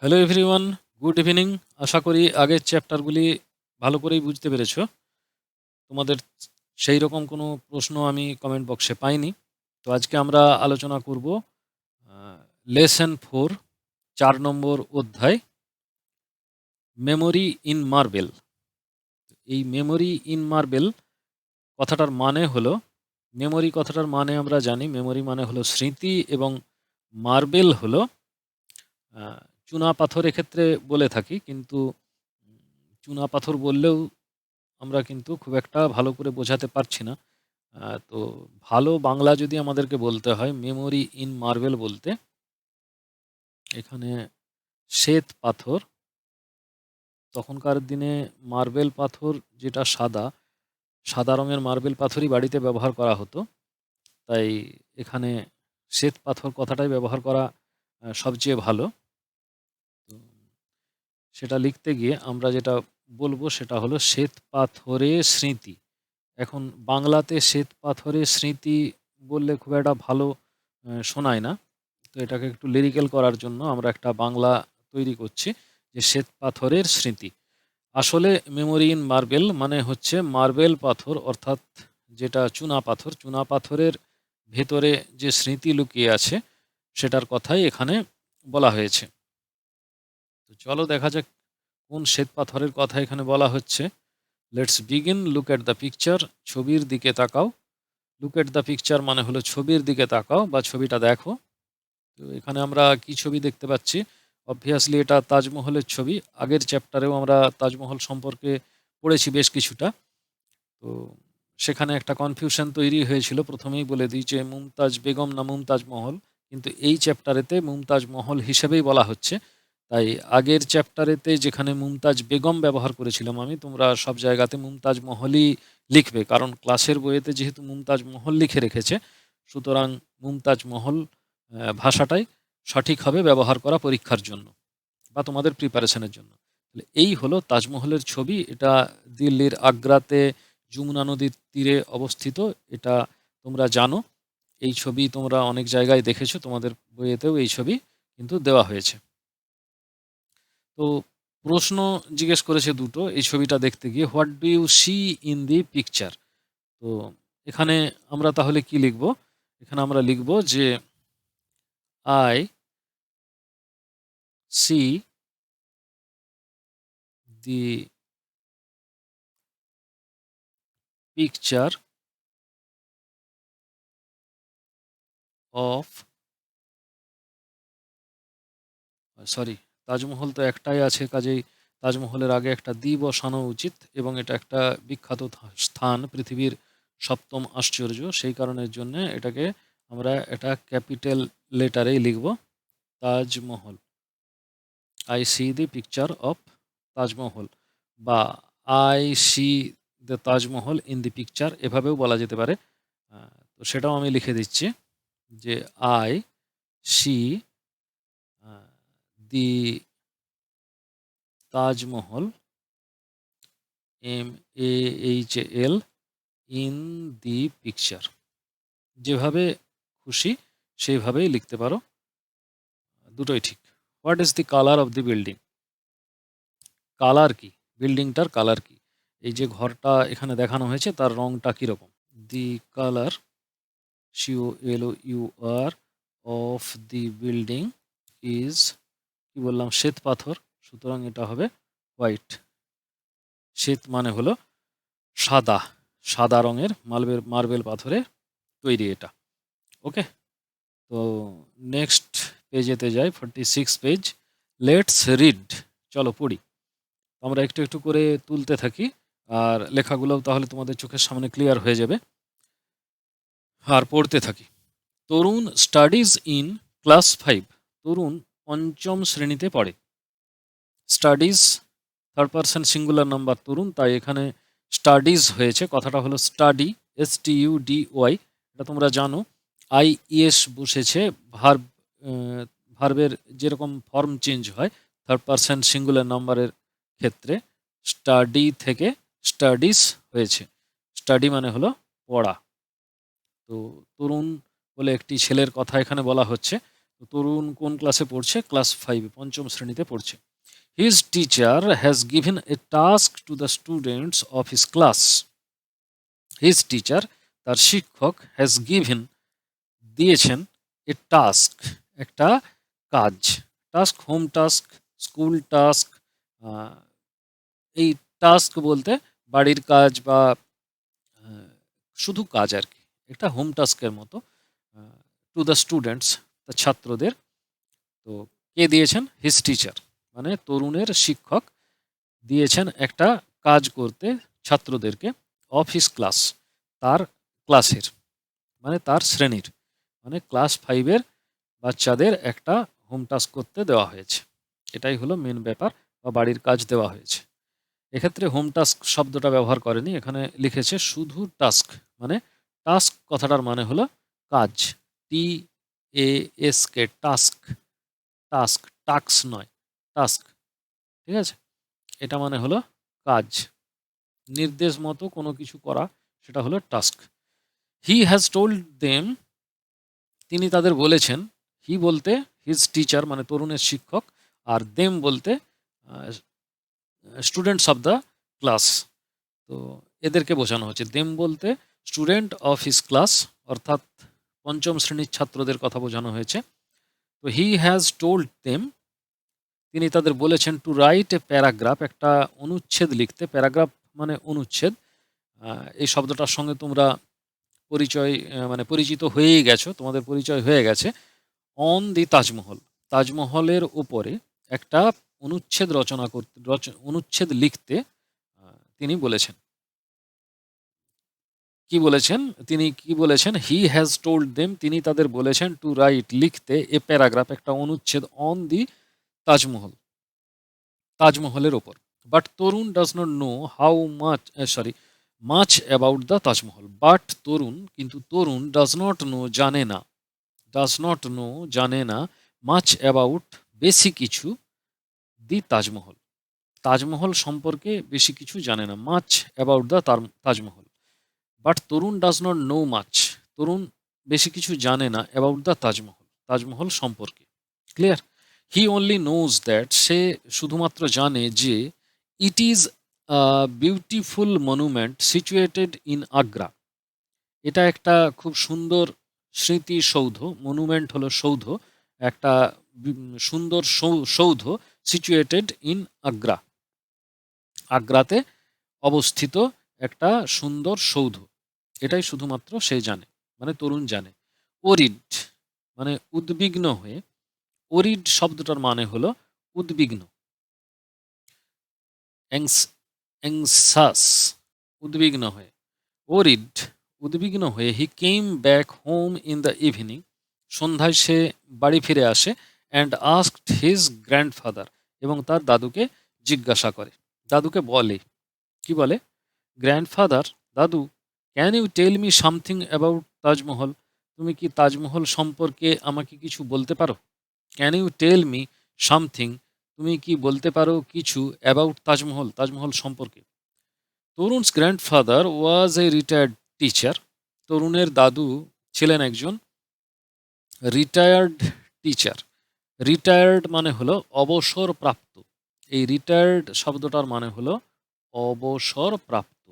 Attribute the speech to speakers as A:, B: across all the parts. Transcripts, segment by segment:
A: Hello everyone, good evening. আশা করি আগের চ্যাপ্টারগুলি ভালো করেই বুঝতে পেরেছো। তোমাদের সেই রকম কোনো প্রশ্ন আমি কমেন্ট বক্সে পাইনি। তো আজকে আমরা আলোচনা করব লেসন 4, 4 নম্বর অধ্যায়, মেমোরি ইন মার্বেল। এই মেমোরি ইন মার্বেল কথাটার মানে হলো, মেমোরি কথাটার মানে আমরা জানি, মেমোরি মানে হলো স্মৃতি, এবং মার্বেল হলো চুনা পাথর এক্ষেত্রে বলে থাকি, কিন্তু চুনা পাথর বললেও আমরা কিন্তু খুব একটা ভালো করে বোঝাতে পারছি না। তো ভালো বাংলা যদি আমাদেরকে বলতে হয় মেমোরি ইন মার্বেল বলতে, এখানে শ্বেত পাথর, তখনকার দিনে মার্বেল পাথর যেটা সাদা সাদা রঙের মার্বেল পাথরই বাড়িতে ব্যবহার করা হতো, তাই এখানে শ্বেত পাথর কথাটাই ব্যবহার করা সবচেয়ে ভালো। তো সেটা লিখতে গিয়ে আমরা যেটা বলবো সেটা হলো শ্বেত পাথরের স্মৃতি। এখন বাংলাতে শ্বেত পাথরের স্মৃতি বললে খুব একটা ভালো শোনায় না, তো এটাকে একটু লিরিক্যাল করার জন্য আমরা একটা বাংলা তৈরি করছি, যে শ্বেত পাথরের স্মৃতি। আসলে মেমোরি ইন মার্বেল মানে হচ্ছে মার্বেল পাথর, অর্থাৎ যেটা চুনা পাথর, চুনা পাথরের ভেতরে যে স্মৃতি লুকিয়ে আছে সেটার কথাই এখানে বলা হয়েছে। তো চলো দেখা যাক কোন শ্বেত পাথরের কথা এখানে বলা হচ্ছে। Let's begin. Look at the picture. ছবির দিকে তাকাও। লুক এট দ্য পিকচার মানে হলো ছবির দিকে তাকাও বা ছবিটা দেখো। তো এখানে আমরা কি ছবি দেখতে পাচ্ছি? অবভিয়াসলি এটা তাজমহলের ছবি। আগের চ্যাপ্টারেও আমরা তাজমহল সম্পর্কে পড়েছি বেশ কিছুটা। তো সেখানে একটা কনফিউশন তৈরি হয়েছিল, প্রথমেই বলে দিই যে মুমতাজ বেগম না মুমতাজ মহল, কিন্তু এই চ্যাপ্টারেতে মুমতাজ মহল হিসেবেই বলা হচ্ছে। তাই আগের চ্যাপ্টারেতে যেখানে মুমতাজ বেগম ব্যবহার করেছিলাম আমি, তোমরা সব জায়গাতে মুমতাজ মহলই লিখবে, কারণ ক্লাসের বইয়েতে যেহেতু মুমতাজ মহল লিখে রেখেছে, সুতরাং মুমতাজ মহল ভাষাটাই সঠিকভাবে ব্যবহার করা পরীক্ষার জন্য বা তোমাদের প্রিপারেশনের জন্য। এই হলো তাজমহলের ছবি। এটা দিল্লির আগ্রাতে যমুনা নদীর তীরে অবস্থিত। এটা তোমরা জানো, এই ছবি তোমরা অনেক জায়গায় দেখেছো, তোমাদের বইয়েতেও এই ছবি কিন্তু দেওয়া হয়েছে। তো প্রশ্ন জিজ্ঞেস করেছে দুটো এই ছবিটা দেখতে গিয়ে, what do you see in the picture. তো এখানে আমরা তাহলে কি লিখব? এখানে আমরা লিখব যে I see the picture of, sorry, Taj Mahal তো একটাই আছে, কাজেই তাজমহলের আগে একটা দি বসানো উচিত, এবং এটা একটা বিখ্যাত স্থান, পৃথিবীর 7ম আশ্চর্য, সেই কারণের জন্য এটাকে আমরা এটা ক্যাপিটাল লেটারেই লিখব, Taj Mahal. I see the picture of Taj Mahal, বা I see the Taj Mahal in the picture, এভাবেও বলা যেতে পারে। তো সেটাও আমি লিখে দিচ্ছি যে I see the Taj Mahal, MAHL, in the picture. যেভাবে খুশি সেইভাবেই লিখতে পারো, দুটোই ঠিক। What is the colour of the building. Colour কি, বিল্ডিংটার কালার কি, এই যে ঘরটা এখানে দেখানো হয়েছে তার রংটা কীরকম। দি colour, COLOUR, of the building is, কি বললাম, শ্বেত পাথর, সুতরাং এটা হবে হোয়াইট। শ্বেত মানে হলো সাদা, সাদা রঙের মার্বেল পাথরে তৈরি এটা। ওকে, তো নেক্সট পেজেতে যাই, 46 পেজ। Let's read. চলো পড়ি। আমরা একটু একটু করে তুলতে থাকি, আর লেখাগুলোও তাহলে তোমাদের চোখের সামনে ক্লিয়ার হয়ে যাবে। আর পড়তে থাকি। Tarun studies in class 5। Tarun 5ম শ্রেণীতে পড়ে। Studies third person singular number Tarun, তাই এখানে স্টাডিজ হয়েছে, কথাটা হলো স্টাডি, STUDY। এটা তোমরা জানো, IES বসেছে, ভার্ব, ভার্বের যেরকম ফর্ম চেঞ্জ হয় থার্ড পারসন সিঙ্গুলার নাম্বারের ক্ষেত্রে, স্টাডি থেকে স্টাডিজ হয়েছে। স্টাডি মানে হলো পড়া। তো তরুণ বলে একটি ছেলের কথা এখানে বলা হচ্ছে। তো তরুণ কোন ক্লাসে পড়ছে? ক্লাস 5 পঞ্চম শ্রেণীতে পড়ছে। His teacher has given a task to the students of his class. His teacher, তার শিক্ষক, has given, দিয়েছেন, a task, একটা কাজ। Task, home task, school task. এই টাস্ক বলতে বাড়ির কাজ বা শুধু কাজ আর কি, একটা হোম টাস্কের মতো। টু দ্য স্টুডেন্টস, ছাত্রদের। তো কে দিয়েছেন? হিজ টিচার, মানে তরুণের শিক্ষক দিয়েছেন একটা কাজ করতে ছাত্রদেরকে। অফ হিজ ক্লাস, তার ক্লাসের, মানে তার শ্রেণীর, মানে ক্লাস 5-এর বাচ্চাদের একটা হোম টাস্ক করতে দেওয়া হয়েছে। এটাই হলো মেন ব্যাপার, বা বাড়ির কাজ দেওয়া হয়েছে। এক্ষেত্রে হোম টাস্ক শব্দটা ব্যবহার করেনি, এখানে লিখেছে শুধু টাস্ক। মানে টাস্ক কথাটার মানে হলো কাজ, TASK, টাস্ক। টাস্ক, টাস্ক নয়, টাস্ক। ঠিক আছে, এটা মানে হলো কাজ, নির্দেশ মতো কোনো কিছু করা, সেটা হলো task. He has told them, তিনি তাদের বলেছেন। হি বলতে হিজ টিচার, মানে তরুণের শিক্ষক, আর দেম বলতে স্টুডেন্টস অফ দ্য ক্লাস। তো এদেরকে বোঝানো হচ্ছে। দেম বলতে স্টুডেন্ট অফ হিজ ক্লাস, অর্থাৎ পঞ্চম শ্রেণীর ছাত্রদের কথা বোঝানো হয়েছে। তো হি হ্যাজ টোল্ড দেম, তিনি তাদের বলেছেন, টু রাইট এ প্যারাগ্রাফ, একটা অনুচ্ছেদ লিখতে। প্যারাগ্রাফ মানে অনুচ্ছেদ। এই শব্দটার সঙ্গে তোমরা মানে পরিচিত হয়েই গেছো, তোমাদের পরিচয় হয়ে গেছে। অন দি তাজমহল, তাজমহলের উপরে একটা অনুচ্ছেদ রচনা করতে, অনুচ্ছেদ লিখতে তিনি বলেছেন। কি বলেছেন? তিনি কি বলেছেন? হি হ্যাজ টোল্ড দেম, তিনি তাদের বলেছেন, টু রাইট, লিখতে, এ প্যারাগ্রাফ, একটা অনুচ্ছেদ, অন দি তাজমহল, তাজমহলের ওপর। But Tarun does not know how much, much about the Taj Mahal. But Tarun, কিন্তু তরুণ, ডাজ নট নো, জানে না, ডাজ নট নো, জানে না, মাচ অ্যাবাউট, বেশি কিছু, দি তাজমহল, তাজমহল সম্পর্কে বেশি কিছু জানে না। Much about the Taj Mahal. But Tarun does not know much, Tarun বেশি কিছু জানে না, অ্যাবাউট দ্য তাজমহল, তাজমহল সম্পর্কে। Clear? He only knows that, সে শুধুমাত্র জানে যে, it is beautiful monument situated in Agra, এটা একটা খুব সুন্দর স্মৃতিসৌধ। মনুমেন্ট হলো সৌধ, একটা সুন্দর সৌধ, সিচুয়েটেড ইন আগ্রা, আগ্রাতে অবস্থিত একটা সুন্দর সৌধ। এটাই শুধুমাত্র সে জানে, মানে তরুণ জানে। ওরিড মানে উদ্বিগ্ন হয়ে, ওরিড শব্দটার মানে হলো উদ্বিগ্ন। অ্যাংসাস, উদ্বিগ্ন হয়ে। ওরিড, উদ্বিগ্ন হয়ে। He came back home in the evening, সন্ধ্যায় সে বাড়ি ফিরে আসে। অ্যান্ড আস্কড হিজ গ্র্যান্ডফাদার, এবং তার দাদুকে জিজ্ঞাসা করে, দাদুকে বলে, কি বলে? গ্র্যান্ডফাদার, দাদু, can you tell me something about Taj Mahal, তুমি কি তাজমহল সম্পর্কে আমাকে কিছু বলতে পারো? Can you tell me something, তুমি কি বলতে পারো কিছু, অ্যাবাউট তাজমহল, তাজমহল সম্পর্কে। Tarun's grandfather was a retired teacher, তরুণের দাদু ছিলেন একজন রিটায়ার্ড টিচার। রিটায়ার্ড মানে হলো অবসরপ্রাপ্ত। এই রিটায়ার্ড শব্দটার মানে হলো অবসরপ্রাপ্ত,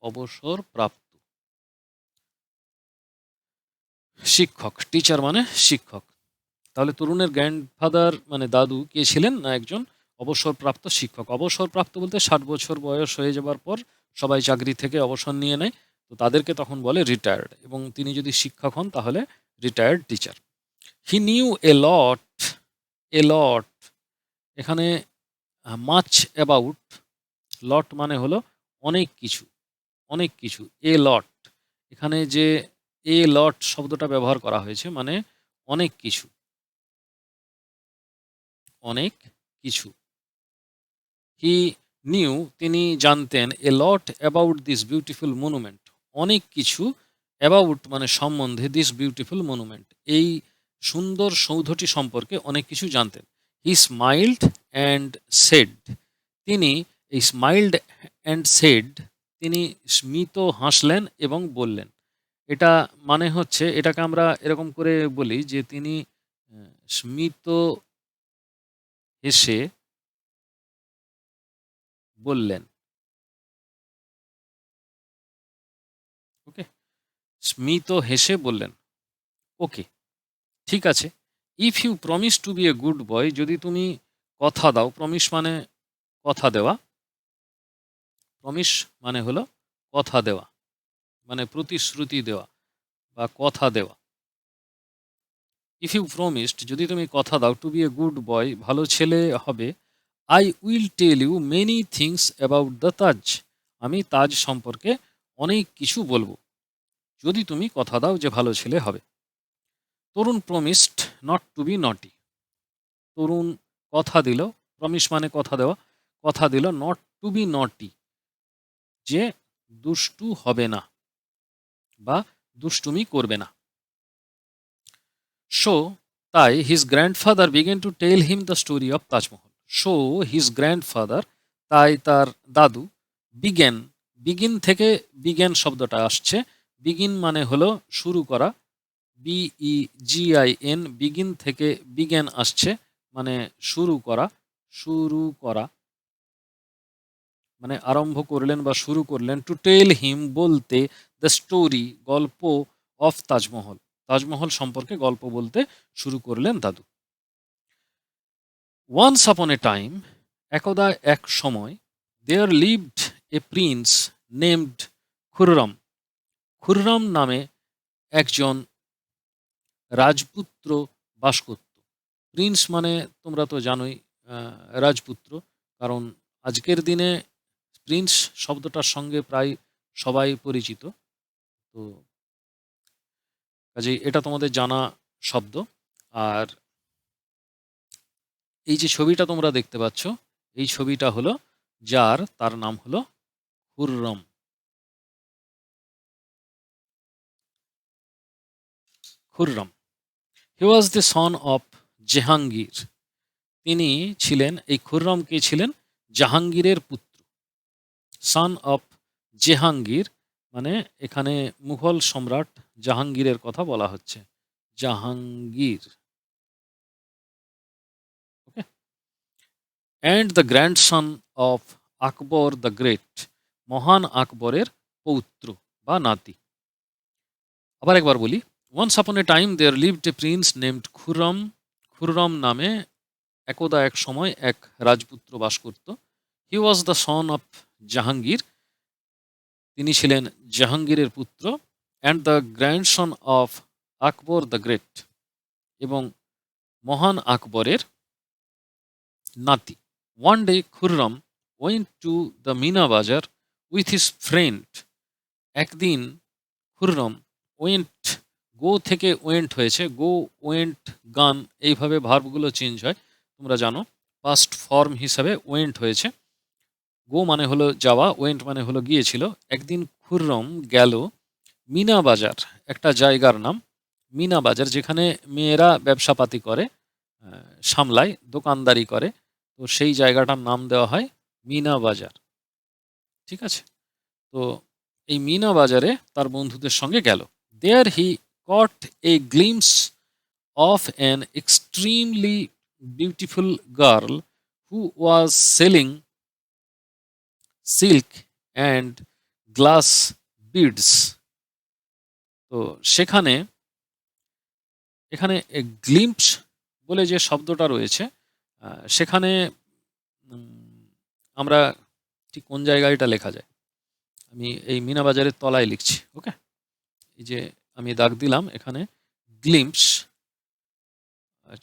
A: অবসরপ্রাপ্ত শিক্ষক। টিচার মানে শিক্ষক। তাহলে তরুণের গ্র্যান্ডফাদার মানে দাদু কে ছিলেন? না, একজন অবসরপ্রাপ্ত শিক্ষক। অবসরপ্রাপ্ত বলতে 60 বছর বয়স হয়ে যাবার পর সবাই চাকরি থেকে অবসর নিয়ে নেয়, তো তাদেরকে তখন বলে রিটায়ার্ড, এবং তিনি যদি শিক্ষক হন তাহলে রিটায়ার্ড টিচার। হি নিউ এ লট, এ লট, এখানে মাচ অ্যাবাউট, লট মানে হলো অনেক কিছু, অনেক কিছু। এ লট, এখানে যে এ লট শব্দটা ব্যবহার করা হয়েছে মানে অনেক কিছু, অনেক কিছু। হি নিউ, তিনি জানতেন, a lot about this beautiful monument, অনেক কিছু, অ্যাবাউট মানে সম্বন্ধে, দিস বিউটিফুল মনুমেন্ট, এই সুন্দর সৌধটি সম্পর্কে অনেক কিছু জানতেন। হি স্মাইল্ড অ্যান্ড সেড, তিনি, এই স্মাইল্ড অ্যান্ড সেড, তিনি স্মিত হাসলেন এবং বললেন। এটা মানে হচ্ছে, এটাকে আমরা এরকম করে বলি যে তিনি স্মিত হেসে বললেন। ওকে, স্মিত হেসে বললেন। ওকে, ঠিক আছে। If you promise to be a good boy, যদি তুমি কথা দাও, প্রমিস মানে কথা দেওয়া, প্রমিস মানে হলো কথা দেওয়া, মানে প্রতিশ্রুতি দেওয়া বা কথা দেওয়া। ইফ ইউ প্রমিসড, যদি তুমি কথা দাও, to be a good boy, ভালো ছেলে হবে, I will tell you many things about the Taj, আমি তাজ সম্পর্কে অনেক কিছু বলবো, যদি তুমি কথা দাও যে ভালো ছেলে হবে। তরুণ প্রমিসড নট টু বি নটি, তরুণ কথা দিল, প্রমিস মানে কথা দেওয়া, কথা দিল নট টু বি নটি, যে দুষ্টু হবে না বা দুষ্টুমি করবে না। সো তাই his grandfather began to tell him the story of Taj Mahal. So his grandfather, তাই তার দাদু, বিগেন, বিগিন থেকে বিজ্ঞান শব্দটা আসছে। বিগিন মানে হলো শুরু করা, BEGIN, বিগিন থেকে বিজ্ঞান আসছে, মানে শুরু করা, শুরু করা মানে আরম্ভ করলেন বা শুরু করলেন, টু টেল হিম বলতে, দ্য স্টোরি গল্প, অফ তাজমহল, তাজমহল সম্পর্কে গল্প বলতে শুরু করলেন দাদু। ওয়ান্স আপন এ টাইম, একদা এক সময়, there lived a prince named Khurram, Khurram নামে একজন রাজপুত্র বাস করত। প্রিন্স মানে তোমরা তো জানোই, রাজপুত্র, কারণ আজকের দিনে প্রিন্স শব্দটার সঙ্গে প্রায় সবাই পরিচিত, তো কাজেই এটা তোমাদের জানা শব্দ। আর এই যে ছবিটা তোমরা দেখতে পাচ্ছ, এই ছবিটা হলো যার, তার নাম হলো Khurram. Khurram, he was the son of Jahangir, তিনি ছিলেন, এই খুররম কে ছিলেন, জাহাঙ্গীরের পুত্র। সন অফ জাহাঙ্গীর মানে এখানে মুঘল সম্রাট জাহাঙ্গীরের কথা বলা হচ্ছে, Jahangir. Okay, and the grandson of Akbar the great, মহান আকবরের পৌত্র বা নাতি। আবার একবার বলি, once upon a time there lived a prince named Khurram, Khurram নামে একদা এক সময় এক রাজপুত্র বাস করত। He was the son of Jahangir, তিনি ছিলেন জাহাঙ্গীরের পুত্র। And the grandson of Akbar the great, এবং মহান আকবরের নাতি। One day Khurram went to the Meena Bazaar with his friend, একদিন খুররম, ওয়েন্ট, গো থেকে ওয়েন্ট হয়েছে, গো, ওয়েন্ট, গান, এইভাবে ভার্বগুলো চেঞ্জ হয়, তোমরা জানো। পাস্ট ফর্ম হিসাবে ওয়েন্ট হয়েছে, গো মানে হলো যাওয়া, ওয়েন্ট মানে হলো গিয়েছিল। একদিন খুররম গেল মিনা বাজার, একটা জায়গার নাম মিনা বাজার, যেখানে মেয়েরা ব্যবসাপাতি করে, সামলায়, দোকানদারি করে, তো সেই জায়গাটার নাম দেওয়া হয় মিনা বাজার। ঠিক আছে, তো এই মিনা বাজারে তার বন্ধুদের সঙ্গে গেল। There he caught a glimpse of an extremely beautiful girl who was selling silk and glass beads. তো সেখানে, এখানে গ্লিম্পস বলে যে শব্দটা রয়েছে, সেখানে আমরা ঠিক কোন জায়গায় এটা লেখা যায়, আমি এই মিনা বাজারের তলায় লিখছি। ওকে, এই যে আমি দাগ দিলাম এখানে গ্লিম্পস,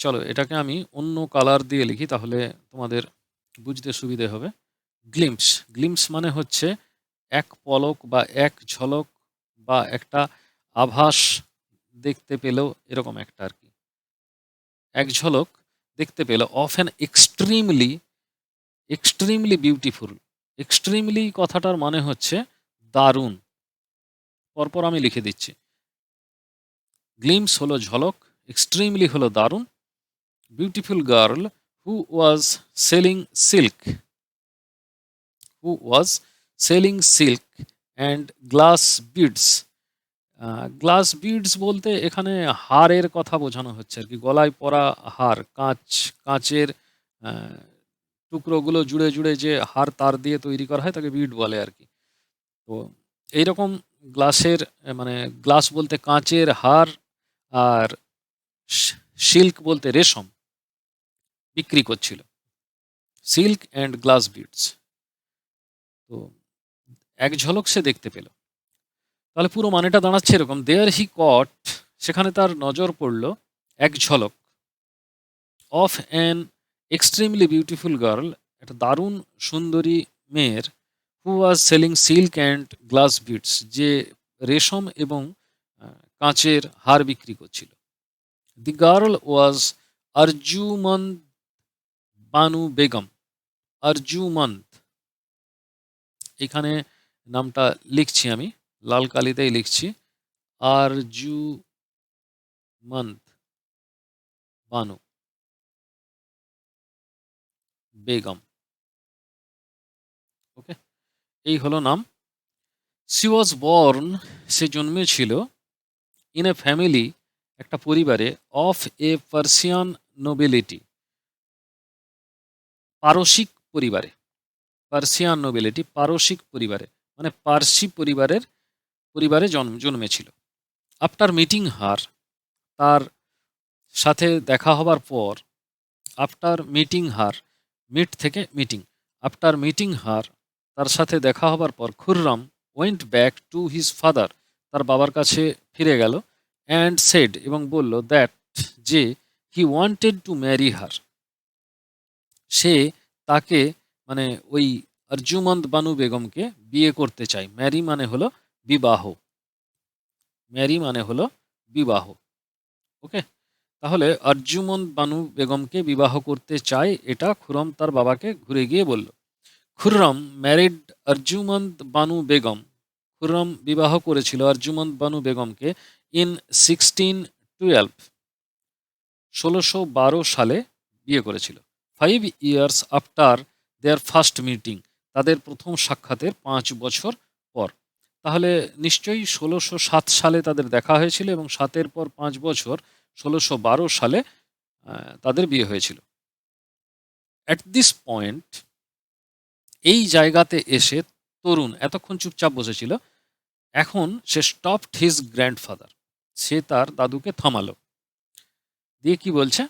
A: চলো এটাকে আমি অন্য কালার দিয়ে লিখি, তাহলে তোমাদের বুঝতে সুবিধে হবে। গ্লিম্পস, গ্লিম্পস মানে হচ্ছে এক পলক বা এক ঝলক বা একটা আভাস দেখতে পেলেও, এরকম একটা আর কি, এক ঝলক দেখতে পেল, of an extremely, extremely beautiful, extremely কথাটার মানে হচ্ছে দারুণ, পরপর আমি লিখে দিচ্ছি। গ্লিমস হলো ঝলক, এক্সট্রিমলি হলো দারুণ, beautiful girl who was selling silk, who was selling silk and glass beads, glass beads বলতে এখানে হারের কথা বোঝানো হচ্ছে আর কি, গলায় পরা হার, কাঁচের আহ, টুকরোগুলো জুড়ে জুড়ে যে হার তার দিয়ে তৈরি করা হয় তাকে বিড বলে আর কি। তো এইরকম গ্লাসের মানে গ্লাস বলতে কাঁচের হার, আর সিল্ক বলতে রেশম বিক্রি করছিল, সিল্ক অ্যান্ড গ্লাস বিডস। তো এক ঝলক সে দেখতে পেল। তাহলে পুরো মানেটা দাঁড়াচ্ছে এরকম, দেয়ার হি কট, সেখানে তার নজর পড়ল এক ঝলক, of an extremely beautiful girl, একটা দারুণ সুন্দরী মেয়ের, who was selling silk and glass beads, যে রেশম এবং কাঁচের হার বিক্রি করছিল। The girl was Arjumand Banu Begum. Arjumand, এখানে নামটা লিখছি আমি, লাল কালিতেই লিখছি, আরজুমন্দ বানু বেগম। ওকে, এই হলো নাম। সি ওয়াজ বর্ন, সে জন্মেছিল, ইন এ ফ্যামিলি, একটা পরিবারে, অফ এ পার্সিয়ান নোবেলিটি, পারসিক পরিবারে, পার্সিয়ান নোবেলিটি পারসিক পরিবারে, মানে পার্সি পরিবারে জন্মেছিল। আফটার মিটিং হার, তার সাথে দেখা হবার পর, আফটার মিটিং হার, মিট থেকে মিটিং, আফটার মিটিং হার, তার সাথে দেখা হবার পর, Khurram went back to his father, তার বাবার কাছে ফিরে গেল, অ্যান্ড সেড, এবং বলল, দ্যাট, যে, he wanted to marry her, সে তাকে মানে ওই আরজুমন্দ বানু বেগমকে বিয়ে করতে চায়। ম্যারি মানে হলো বিবাহ, ম্যারি মানে হলো বিবাহ। ওকে, তাহলে আরজুমন্দ বানু বেগমকে বিবাহ করতে চায়, এটা খুরম তার বাবাকে ঘুরে গিয়ে বলল। খুররম ম্যারিড আরজুমন্দ বানু বেগম, খুররম বিবাহ করেছিল আরজুমন্দ বানু বেগমকে, ইন 1612, 1612 সালে বিয়ে করেছিল। 5 years after their first meeting, তাদের প্রথম সাক্ষাতের 5 বছর পর। তাহলে নিশ্চয়ই 1607 সালে তাদের দেখা হয়েছিল, এবং 7-এর পর 5 বছর 1612 সালে তাদের বিয়ে হয়েছিল। অ্যাট দিস পয়েন্ট, এই জায়গাতে এসে, তরুণ এতক্ষণ চুপচাপ বসেছিল, এখন সে স্টপড হিজ গ্র্যান্ডফাদার, সে তার দাদুকে থামালো, দিয়ে কি বলছে,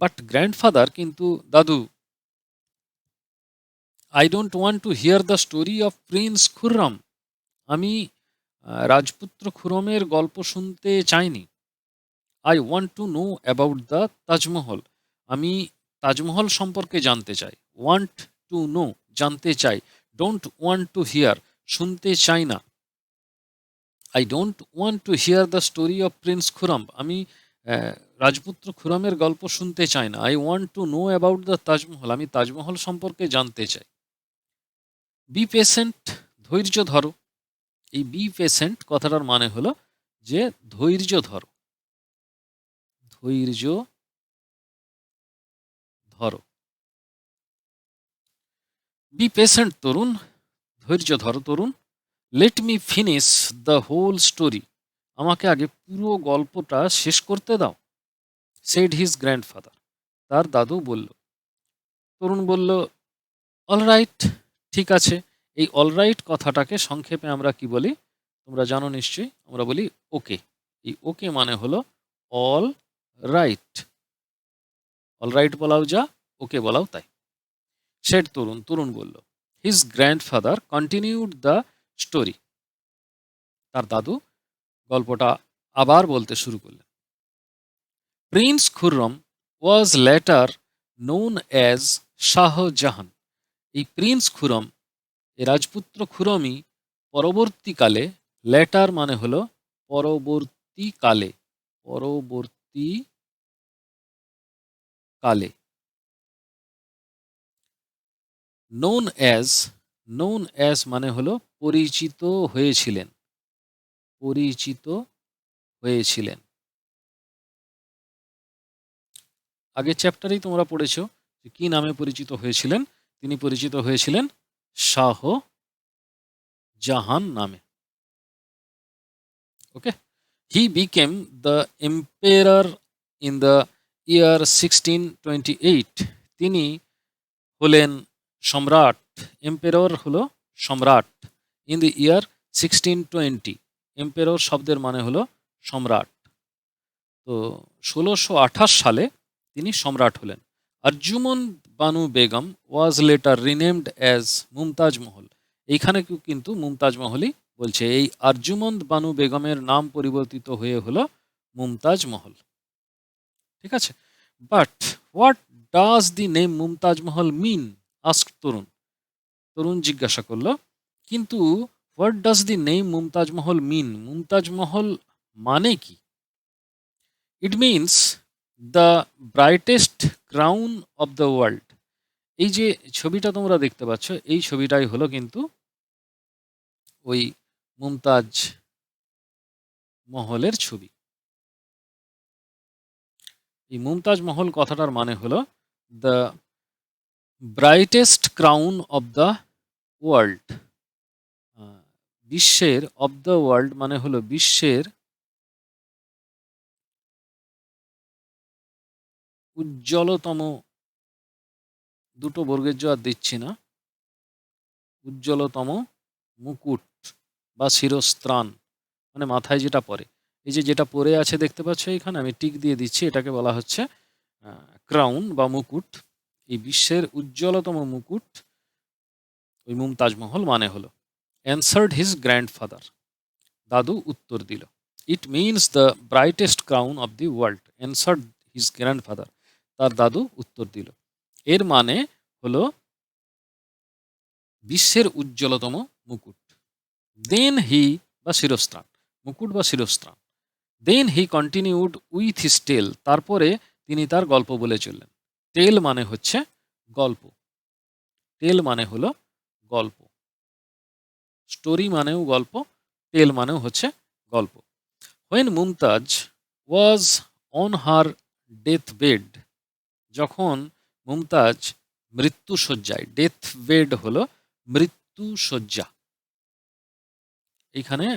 A: বাট গ্র্যান্ডফাদার, কিন্তু দাদু, I don't want to here the story of Prince Khurram, আমি রাজপুত্র খুরমের গল্প শুনতে চাইনি। I want to know about the Taj Mahal, আমি তাজমহল সম্পর্কে জানতে চাই। ওয়ান্ট টু নো, জানতে চাই। ডোন্ট ওয়ান্ট টু হিয়ার, শুনতে চাই না। I don't want to here the story of Prince Khurram, আমি রাজপুত্র খুরমের গল্প শুনতে চাই না। I want to know about the Taj Mahal, আমি তাজমহল সম্পর্কে জানতে চাই। বি পেশেন্ট, ধৈর্য ধরো। এই বি পেশেন্ট কথাটার মানে হলো যে ধৈর্য ধরো, ধৈর্য ধরো। বি পেশেন্ট তরুণ, ধৈর্য ধরো Tarun. Let me finish the whole story, আমাকে আগে পুরো গল্পটা শেষ করতে দাও। সেড হিজ গ্র্যান্ডফাদার, তার দাদু বলল। তরুণ বলল, অলরাইট, ঠিক আছে। এই অলরাইট কথাটাকে সংক্ষেপে আমরা কি বলি তোমরা জানো নিশ্চয়ই, আমরা বলি ওকে। এই ওকে মানে হলো অল রাইট, অল রাইট বলাও যা, ওকে বলাও তাই। সেড তরুণ, তরুণ বলল। His grandfather continued the story, তার দাদু গল্পটা আবার বলতে শুরু করলেন। প্রিন্স খুররম ওয়াজ লেটার নোন অ্যাজ শাহজাহান, এই প্রিন্স খুরম, এই রাজপুত্র খুরমই পরবর্তীকালে, লেটার মানে হলো পরবর্তীকালে, পরবর্তীকালে, নোন অ্যাজ, নোন অ্যাজ মানে হলো পরিচিত হয়েছিলেন, পরিচিত হয়েছিলেন। আগের চ্যাপ্টারেই তোমরা পড়েছো যে কি নামে পরিচিত হয়েছিলেন। তিনি পরিচিত হয়েছিলেন শাহ জাহান নামে। ওকে, He became the emperor in the year 1628. তিনি হলেন সম্রাট। এম্পেরর হলো সম্রাট। In the year 1620। এম্পেরর শব্দের মানে হলো সম্রাট। তো 1628 সালে তিনি সম্রাট হলেন। Arjumand Banu Begum was later renamed as Mumtaz Mahal. এইখানে কিন্তু মুমতাজ মহলই বলছে, এই আরজুমন্দ বানু বেগমের নাম পরিবর্তিত হয়ে হলো মুমতাজ মহল। ঠিক আছে, but what does the name Mumtaz Mahal mean? Ask তরুণ। তরুণ জিজ্ঞাসা করলো, কিন্তু what does the name Mumtaz মহল মিন? মুমতাজ মহল মানে কি? It means the brightest crown of the world. এই যে ছবিটা তোমরা দেখতে পাচ্ছ, এই ছবিটাই হলো কিন্তু ওই মুমতাজ মহলের ছবি। এই মুমতাজ মহল কথাটার মানে হলো the brightest crown of the world. বিশ্বের, অফ দ্য ওয়ার্ল্ড মানে হলো বিশ্বের উজ্জ্বলতম, দুটো বর্গের জোয়ার দিচ্ছি না, উজ্জ্বলতম মুকুট বা শিরস্ত্রাণ, মানে মাথায় যেটা পরে। এই যে যেটা পরে আছে দেখতে পাচ্ছ এখানে, আমি টিক দিয়ে দিচ্ছি, এটাকে বলা হচ্ছে ক্রাউন বা মুকুট। এই বিশ্বের উজ্জ্বলতম মুকুট ওই মুমতাজ মহল মানে হলো। Answered his grandfather. দাদু উত্তর দিল। It means the brightest crown of the world. Answered his grandfather. তার দাদু উত্তর দিল। এর মানে হলো বিশ্বের উজ্জ্বলতম মুকুট। দেন হি বা শিরস্ত্রাণ, মুকুট বা শিরস্ত্রাণ। দেন হি কন্টিনিউড উইথ হিজ টেল। তারপরে তিনি তার গল্প বলে চললেন। টেল মানে হচ্ছে গল্প। টেল মানে হলো গল্প। স্টোরি মানেও গল্প, টেল মানেও হচ্ছে গল্প। When Mumtaz was on her death bed. যখন মুমতাজ মৃত্যুশয্যায়, ডেথ বেড হলো মৃত্যুশয্যা। এখানে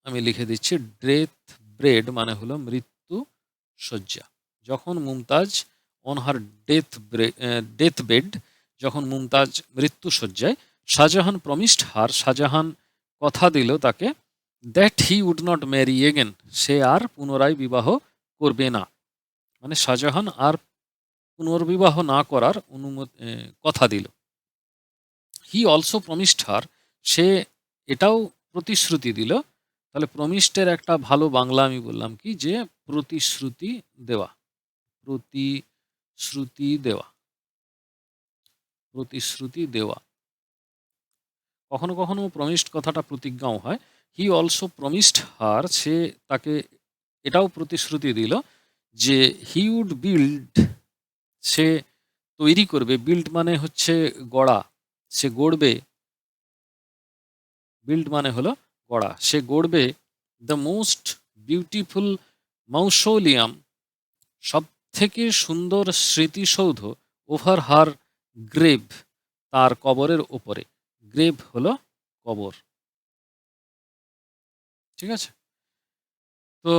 A: আমি লিখে দিচ্ছি, ডেথ বেড মানে হলো মৃত্যু শয্যা। যখন Mumtaz on her death bed, যখন মুমতাজ মৃত্যু শয্যায়, শাহজাহান প্রমিসড হার, শাহজাহান কথা দিল তাকে, that he would not marry again, সে আর পুনরায় বিবাহ করবে না। মানে শাহজাহান আর পুনর্বিবাহ না করার কথা দিল। হি অলসো প্রমিসড হার, সে এটাও প্রতিশ্রুতি দিল। তাহলে প্রমিস্টের একটা ভালো বাংলা আমি বললাম কি, যে প্রতিশ্রুতি দেওয়া। প্রতিশ্রুতি দেওয়া, প্রতিশ্রুতি দেওয়া। কখনো কখনো প্রমিসড কথাটা প্রতিজ্ঞাও হয়। হি অলসো প্রমিসড হার, সে তাকে এটাও প্রতিশ্রুতি দিল যে হি উড বিল্ড, সে তৈরি করবে। বিল্ড মানে হচ্ছে গড়া, সে গড়বে। বিল্ড মানে হলো গড়া, সে গড়বে। দ্য মোস্ট বিউটিফুল মাউসোলিয়াম, সব থেকে সুন্দর স্মৃতিসৌধ, ওভার হার গ্রেভ, তার কবরের ওপরে। গ্রেভ হলো কবর। ঠিক আছে, তো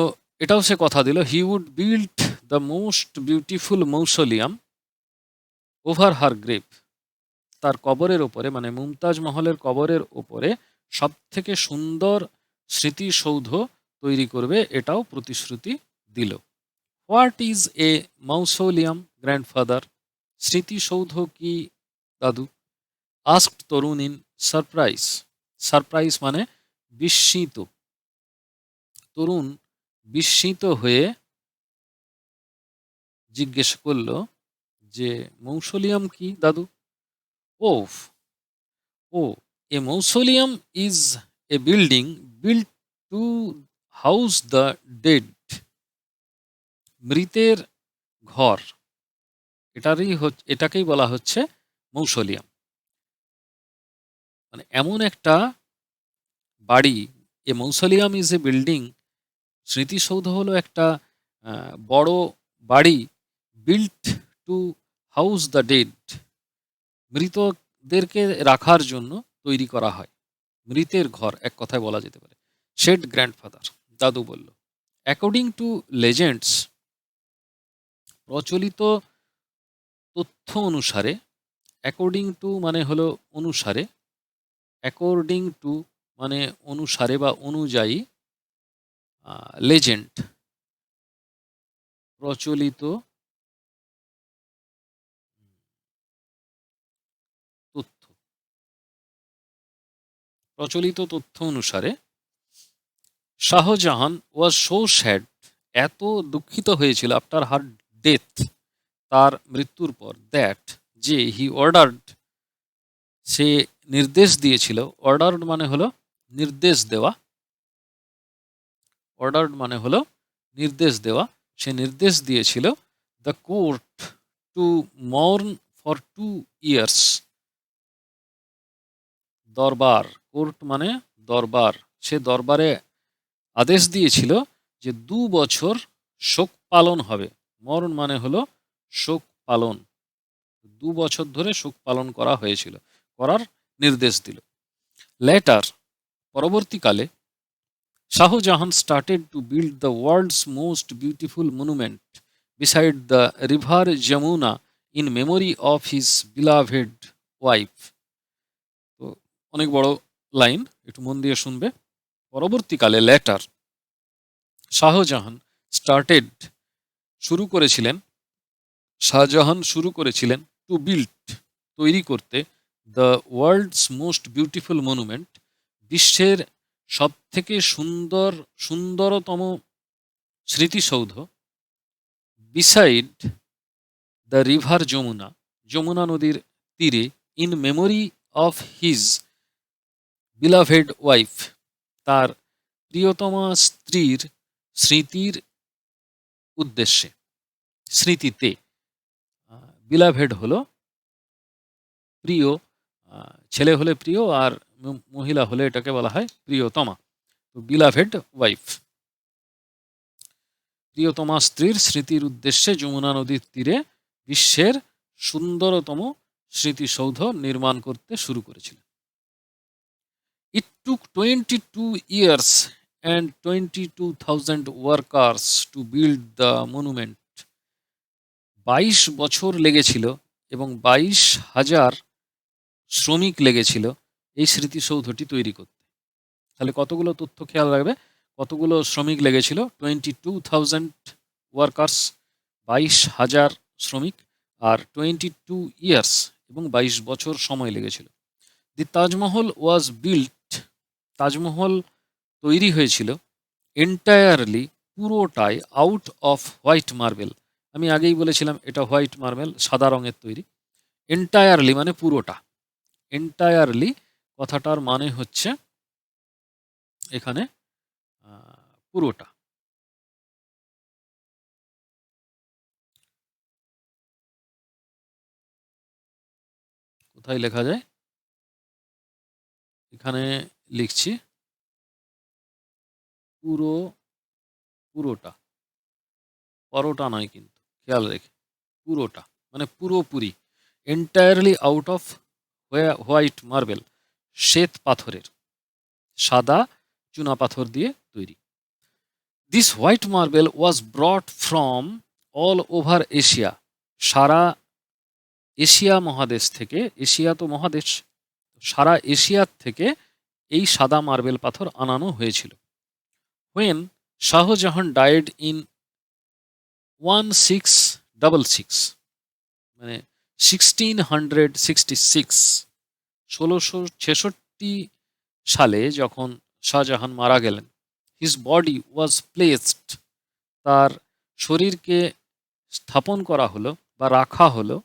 A: এটাও সে কথা দিল। He would build the most beautiful mausoleum over her grave, তার কবরের ওপরে, মানে মুমতাজ মহলের কবরের ওপরে সব থেকে সুন্দর স্মৃতিসৌধ তৈরি করবে, এটাও প্রতিশ্রুতি দিল। What is a mausoleum grandfather? স্মৃতিসৌধ কি দাদু? Asked Tarun in surprise. Surprise মানে বিস্মিত। তরুণ বিস্মিত হয়ে জিজ্ঞেস করলো যে মৌসোলিয়াম কি দাদু? Oh oh a mausoleum is a building built to house the dead. মৃতের ঘর, এটাকেই বলা হচ্ছে মৌসোলিয়াম। মানে এমন একটা বাড়ি, এ মৌসোলিয়াম ইজ এ বিল্ডিং, স্মৃতিসৌধ হলো একটা বড় বাড়ি, built to house the dead, মৃতদেরকে রাখার জন্য তৈরি করা হয়। মৃতের ঘর এক কথায় বলা যেতে পারে। শেড গ্র্যান্ডফাদার, দাদু বলল। অ্যাকর্ডিং টু লেজেন্ডস, প্রচলিত তথ্য অনুসারে, অ্যাকর্ডিং টু মানে হলো অনুসারে, অ্যাকর্ডিং টু মানে অনুসারে বা অনুযায়ী, লেজেন্ড প্রচলিত তথ্য, প্রচলিত তথ্য অনুসারে শাহজাহান ওয়াজ সো স্যাড, এত দুঃখিত হয়েছিল আফটার হার ডেথ, তার মৃত্যুর পর, দ্যাট যে হি অর্ডার্ড, সে নির্দেশ দিয়েছিল, অর্ডার্ড মানে হলো নির্দেশ দেওয়া, অর্ডার্ড মানে হলো নির্দেশ দেওয়া, সে নির্দেশ দিয়েছিল the court two mourn for 2 years, দরবার, কোর্ট মানে দরবার, সে দরবারে আদেশ দিয়েছিল যে 2 বছর শোক পালন হবে। মরণ মানে হলো শোক পালন, 2 বছর ধরে শোক পালন করা হয়েছিল, করার নির্দেশ দিল। লেটার, পরবর্তীকালে, Shahjahan started to build the world's most beautiful monument beside the river Jamuna in memory of his beloved wife. তো অনেক বড় লাইন, একটু মন দিয়ে শুনবে। পরবর্তীকালে, লেটার, শাহজাহান স্টার্টেড শুরু করেছিলেন, শাহজাহান শুরু করেছিলেন টু বিল্ড তৈরি করতে, the world's most beautiful monument, বিশ্বের সব থেকে সুন্দরতম স্মৃতিসৌধ, beside the river Yamuna, Yamuna নদীর তীরে, in memory of his beloved wife, তার প্রিয়তমা স্ত্রীর স্মৃতির উদ্দেশ্যে, স্মৃতিতে। বিলাভেড হলো প্রিয়, ছেলে হলে প্রিয়, আর মহিলা হলে এটাকে বলা হয় প্রিয়তমা। তো বিলাভেড ওয়াইফ, প্রিয়তমা স্ত্রীর স্মৃতির উদ্দেশ্যে যমুনা নদীর তীরে বিশ্বের সুন্দরতম স্মৃতিসৌধ নির্মাণ করতে শুরু করেছিলেন। ইট টুক 22 years and 22,000 workers to build the monument. 22 বছর লেগেছিল এবং 22,000 শ্রমিক লেগেছিল এই স্মৃতিসৌধটি তৈরি করতে। তাহলে কতগুলো তথ্য খেয়াল রাখবে, কতগুলো শ্রমিক লেগেছিল, 22,000 ওয়ার্কার্স, 22,000 শ্রমিক, আর 22 years এবং 22 বছর সময় লেগেছিল। দি তাজমহল ওয়াজ বিল্ট, তাজমহল তৈরি হয়েছিল এন্টায়ারলি, পুরোটাই, আউট অফ হোয়াইট মার্বেল, আমি আগেই বলেছিলাম এটা হোয়াইট মার্বেল, সাদা রঙের তৈরি। এন্টায়ারলি মানে পুরোটা, এন্টায়ারলি কথাটার মানে হচ্ছে এখানে পুরোটা। কোথায় লেখা যায়, এখানে লিখছি পুরোটা, পরোটা নয় কিন্তু, খেয়াল রেখে, পুরোটা মানে পুরোপুরি, entirely out of white marble, শ্বেত পাথরের, সাদা চুনা পাথর দিয়ে তৈরি। This white marble was brought from all over Asia, সারা এশিয়া মহাদেশ থেকে, এশিয়া তো মহাদেশ, সারা এশিয়ার থেকে এই সাদা মার্বেল পাথর আনানো হয়েছিল। হোয়েন শাহজাহান ডায়েড ইন 1666, মানে 1666, 1666 সালে যখন শাহজাহান মারা গেলেন, হিজ বডি ওয়াজ প্লেসড, তার শরীরকে স্থাপন করা হলো বা রাখা হলো,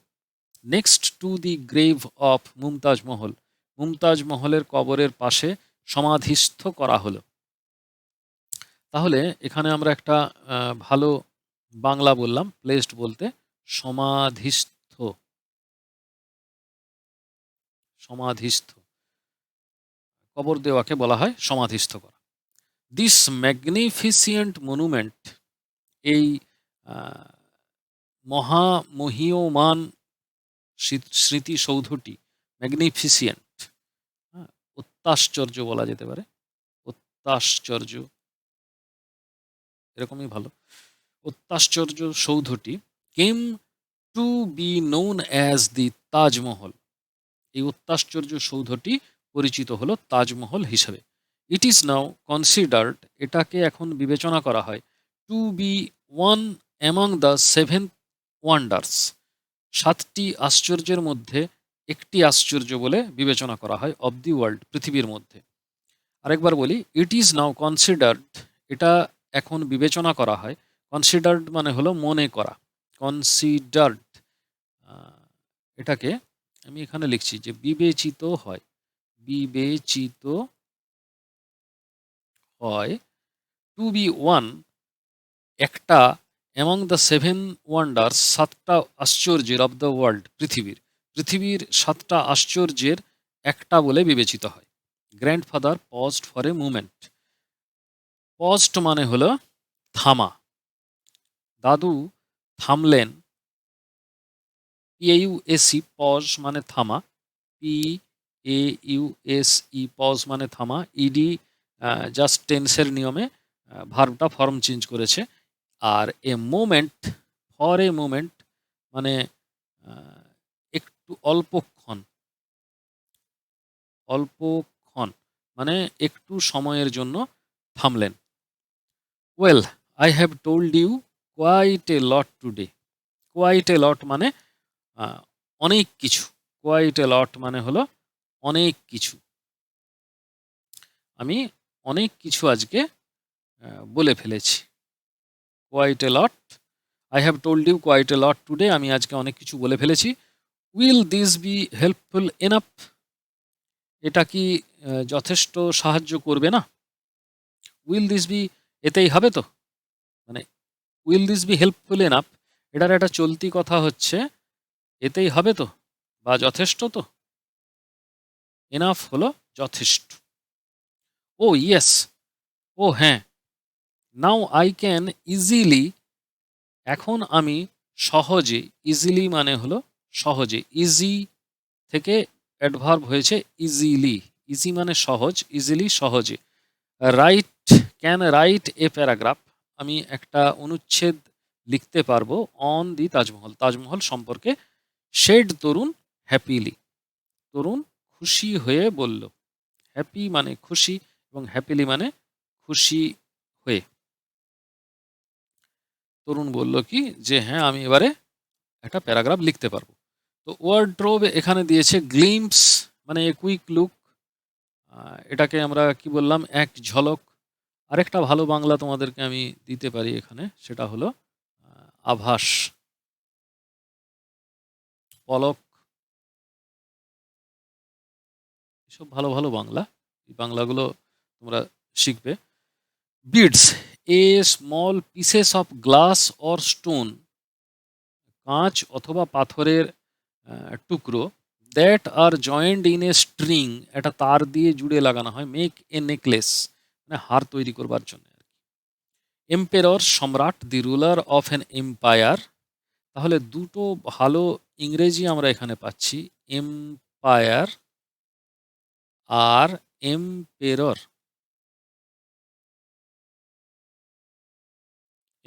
A: next to the grave of Mumtaz মহল, মুমতাজ মহলের কবরের পাশে সমাধিস্থ করা হলো। তাহলে এখানে আমরা একটা ভালো বাংলা বললাম, প্লেসড বলতে সমাধিস্থ, সমাধিস্থ, কবর দেওয়াকে বলা হয় সমাধিস্থ করা। দিস ম্যাগনিফিসিয়েন্ট মনুমেন্ট, এই মহামহীয়মান স্মৃতিসৌধটি, ম্যাগনিফিসিয়েন্ট, অত্যাশ্চর্য বলা যেতে পারে, অত্যাশ্চর্য, এরকমই ভালো। অত্যাশ্চর্য সৌধটি came to be known as the Taj Mahal. এই অত্যাশ্চর্য সৌধটি পরিচিত হলো তাজমহল হিসেবে। ইট ইজ নাও কনসিডার্ড, এটাকে এখন বিবেচনা করা হয়, to be one among the seven wonders, 7টি আশ্চর্যের মধ্যে একটি আশ্চর্য বলে বিবেচনা করা হয়, অব দি ওয়ার্ল্ড, পৃথিবীর মধ্যে। আরেকবার বলি, ইট ইজ নাও কনসিডার্ড, এটা এখন বিবেচনা করা হয়। কনসিডার্ড মানে হলো মনে করা। কনসিডার্ড, এটাকে আমি এখানে লিখছি যে বিবেচিত হয়, বিবেচিত হয়। টু বি ওয়ান, একটা, অ্যামং দ্য সেভেন ওয়ান্ডার্স, 7টা আশ্চর্যের, অব দ্য ওয়ার্ল্ড, পৃথিবীর 7টা আশ্চর্যের একটা বলে বিবেচিত হয়। Grandfather paused for a moment. Paused মানে হলো থামা। দাদু থামলেন। PAUSE, পজ মানে থামা। PAUSE, পজ মানে থামা। ইডি জাস্ট টেন্সের নিয়মে ভার্বটা ফর্ম চেঞ্জ করেছে। আর a moment, for a moment মানে একটু, অল্পক্ষণ, অল্পক্ষণ মানে একটু সময়ের জন্য থামলেন। Well, I have told you quite a lot today. Quite a lot মানে অনেক কিছু। কোয়াইট এ লট মানে হলো অনেক কিছু। আমি অনেক কিছু আজকে বলে ফেলেছি। Quite a lot, I have told you quite a lot today, আমি আজকে অনেক কিছু বলে ফেলেছি। Will this be helpful enough, এটা কি যথেষ্ট সাহায্য করবে না? উইল দিস বি, এতেই হবে তো, মানে will this be helpful enough, এটার একটা চলতি কথা হচ্ছে এতেই হবে তো বা যথেষ্ট তো। এনাফ হলো যথেষ্ট। ও ইয়েস, ও হ্যাঁ। নাও আই ক্যান ইজিলি, এখন আমি সহজে, ইজিলি মানে হলো সহজে, ইজি থেকে অ্যাডভার্ব হয়েছে ইজিলি। ইজি মানে সহজ, ইজিলি সহজে। Right, can write a paragraph, আমি একটা অনুচ্ছেদ লিখতে পারবো, অন দি তাজমহল, তাজমহল সম্পর্কে। শেড তরুণ হ্যাপিলি, তরুণ খুশি হয়ে বলল। হ্যাপি মানে খুশি এবং হ্যাপিলি মানে খুশি হয়ে। তরুণ বলল কি যে হ্যাঁ, আমি এবারে একটা প্যারাগ্রাফ লিখতে পারবো। তো ওয়ার্ড্রোব এখানে দিয়েছে গ্লিম্পস, মানে এ কুইক লুক, এটাকে আমরা কি বললাম, এক ঝলক। আরেকটা ভালো বাংলা তোমাদেরকে আমি দিতে পারি এখানে, সেটা হলো আভাস, পলক, এসব ভালো ভালো বাংলা, এই বাংলাগুলো তোমরা শিখবে। Beads, a small pieces of glass or stone, কাঁচ অথবা পাথরের টুকরো, that are joint in a string, একটা তার দিয়ে জুড়ে লাগানো হয়, মেক এ নেকলেস, মানে হার তৈরি করবার জন্য। এম্পেরর, সম্রাট, দি রুলার অফ অ্যান এম্পায়ার। তাহলে দুটো ভালো ইংরেজি আমরা এখানে পাচ্ছি, এম্পায়ার আর এম্পেরর।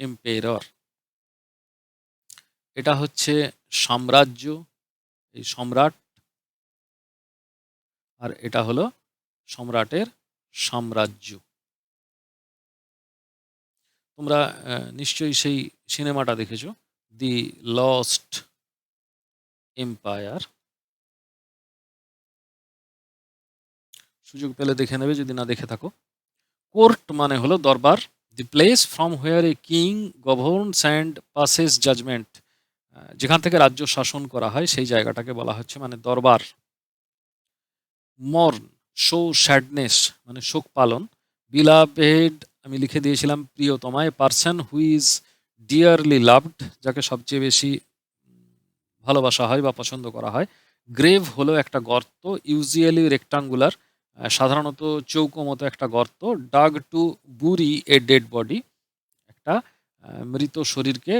A: এম্পেরর এটা হচ্ছে সাম্রাজ্য, এই সম্রাট, আর এটা হলো সম্রাটের সাম্রাজ্য। তোমরা নিশ্চয়ই সেই সিনেমাটা দেখেছো, দি লস্ট এম্পায়ার। সুযোগ পেলে দেখে নেবে যদি না দেখে থাকো। কোর্ট মানে হলো দরবার, the place from where a king governs and passes judgement, যেখান থেকে রাজ্য শাসন করা হয় সেই জায়গাটাকে বলা হচ্ছে মানে দরবার। মর্ন, শো স্যাডনেস মানে শোক পালন। বিলাভেড, আমি লিখে দিয়েছিলাম প্রিয়তমায়। Person who is dearly loved, যাকে সবচেয়ে বেশি ভালোবাসা হয় বা পছন্দ করা হয়। গ্রেভ হলো একটা গর্ত, ইউজুয়ালি রেক্টাঙ্গুলার, সাধারণত চৌকো মতো একটা গর্ত। Dug to bury a dead body, একটা মৃত শরীরকে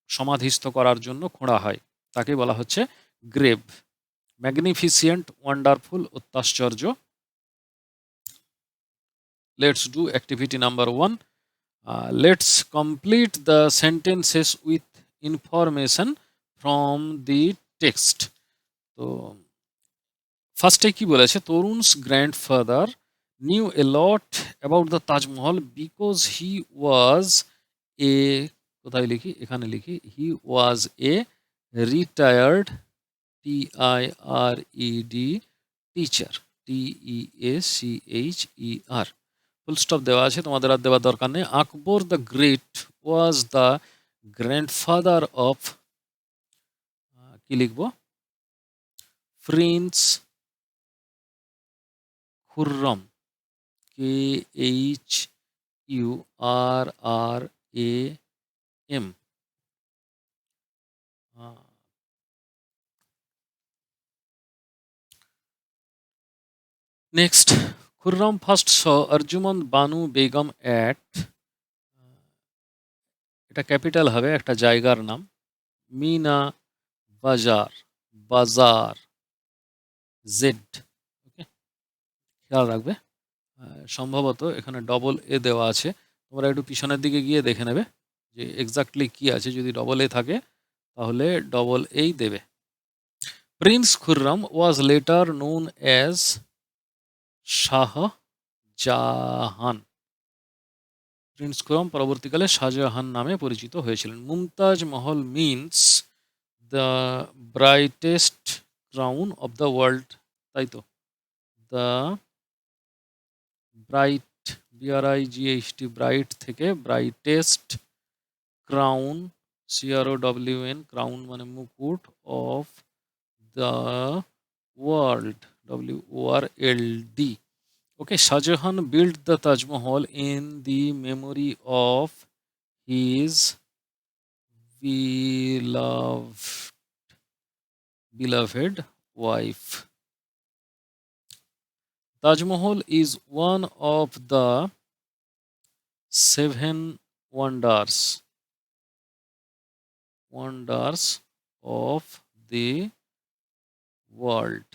A: সমাধিস্থ করার জন্য খোঁড়া হয়, তাকে বলা হচ্ছে গ্রেভ। ম্যাগনিফিসিয়েন্ট, ওয়ান্ডারফুল, অত্যাশ্চর্য। Let's do activity number 1, Let's complete the sentences with information from the text. তো ফার্স্টে কি বলেছে, Tarun's grandfather knew a lot about the Taj Mahal because he was a, কোথায় লিখি, এখানে লিখি, he was a retired TIRED teacher, TEACHER, full stop দেওয়া আছে, তোমাদের আর দেওয়ার দরকার নেই। Akbar the great was the grandfather of, কি লিখবো, prince Khurram, KHURRAM। Next, Khurram first saw Arjumand Banu Begum at, এটা ক্যাপিটাল হবে, একটা জায়গার নাম, মিনা বাজার, বাজার, জেড। ওকে, খেয়াল রাখবে। সম্ভবত এখানে ডবল এ দেওয়া আছে, তোমরা একটু পিছনের দিকে গিয়ে দেখে নেবে যে এক্স্যাক্টলি কি আছে। যদি ডবল এ থাকে তাহলে ডবল এই দেবে। প্রিন্স খুররম ওয়াজ letter known as Shah Jahan. Prince Khurram পরবর্তীকালে শাহজাহান নামে পরিচিত হয়েছিলেন। মুমতাজ মহল means the brightest crown of the world, তাই তো, দ্য ব্রাইট, BRIGHT, ব্রাইট থেকে ব্রাইটেস্ট, ক্রাউন, CROWN, ক্রাউন মানে মুকুট, of the world, WORLD। Okay, Shahjahan built the Taj Mahal in the memory of his beloved wife. Taj Mahal is one of the 7 wonders of the world.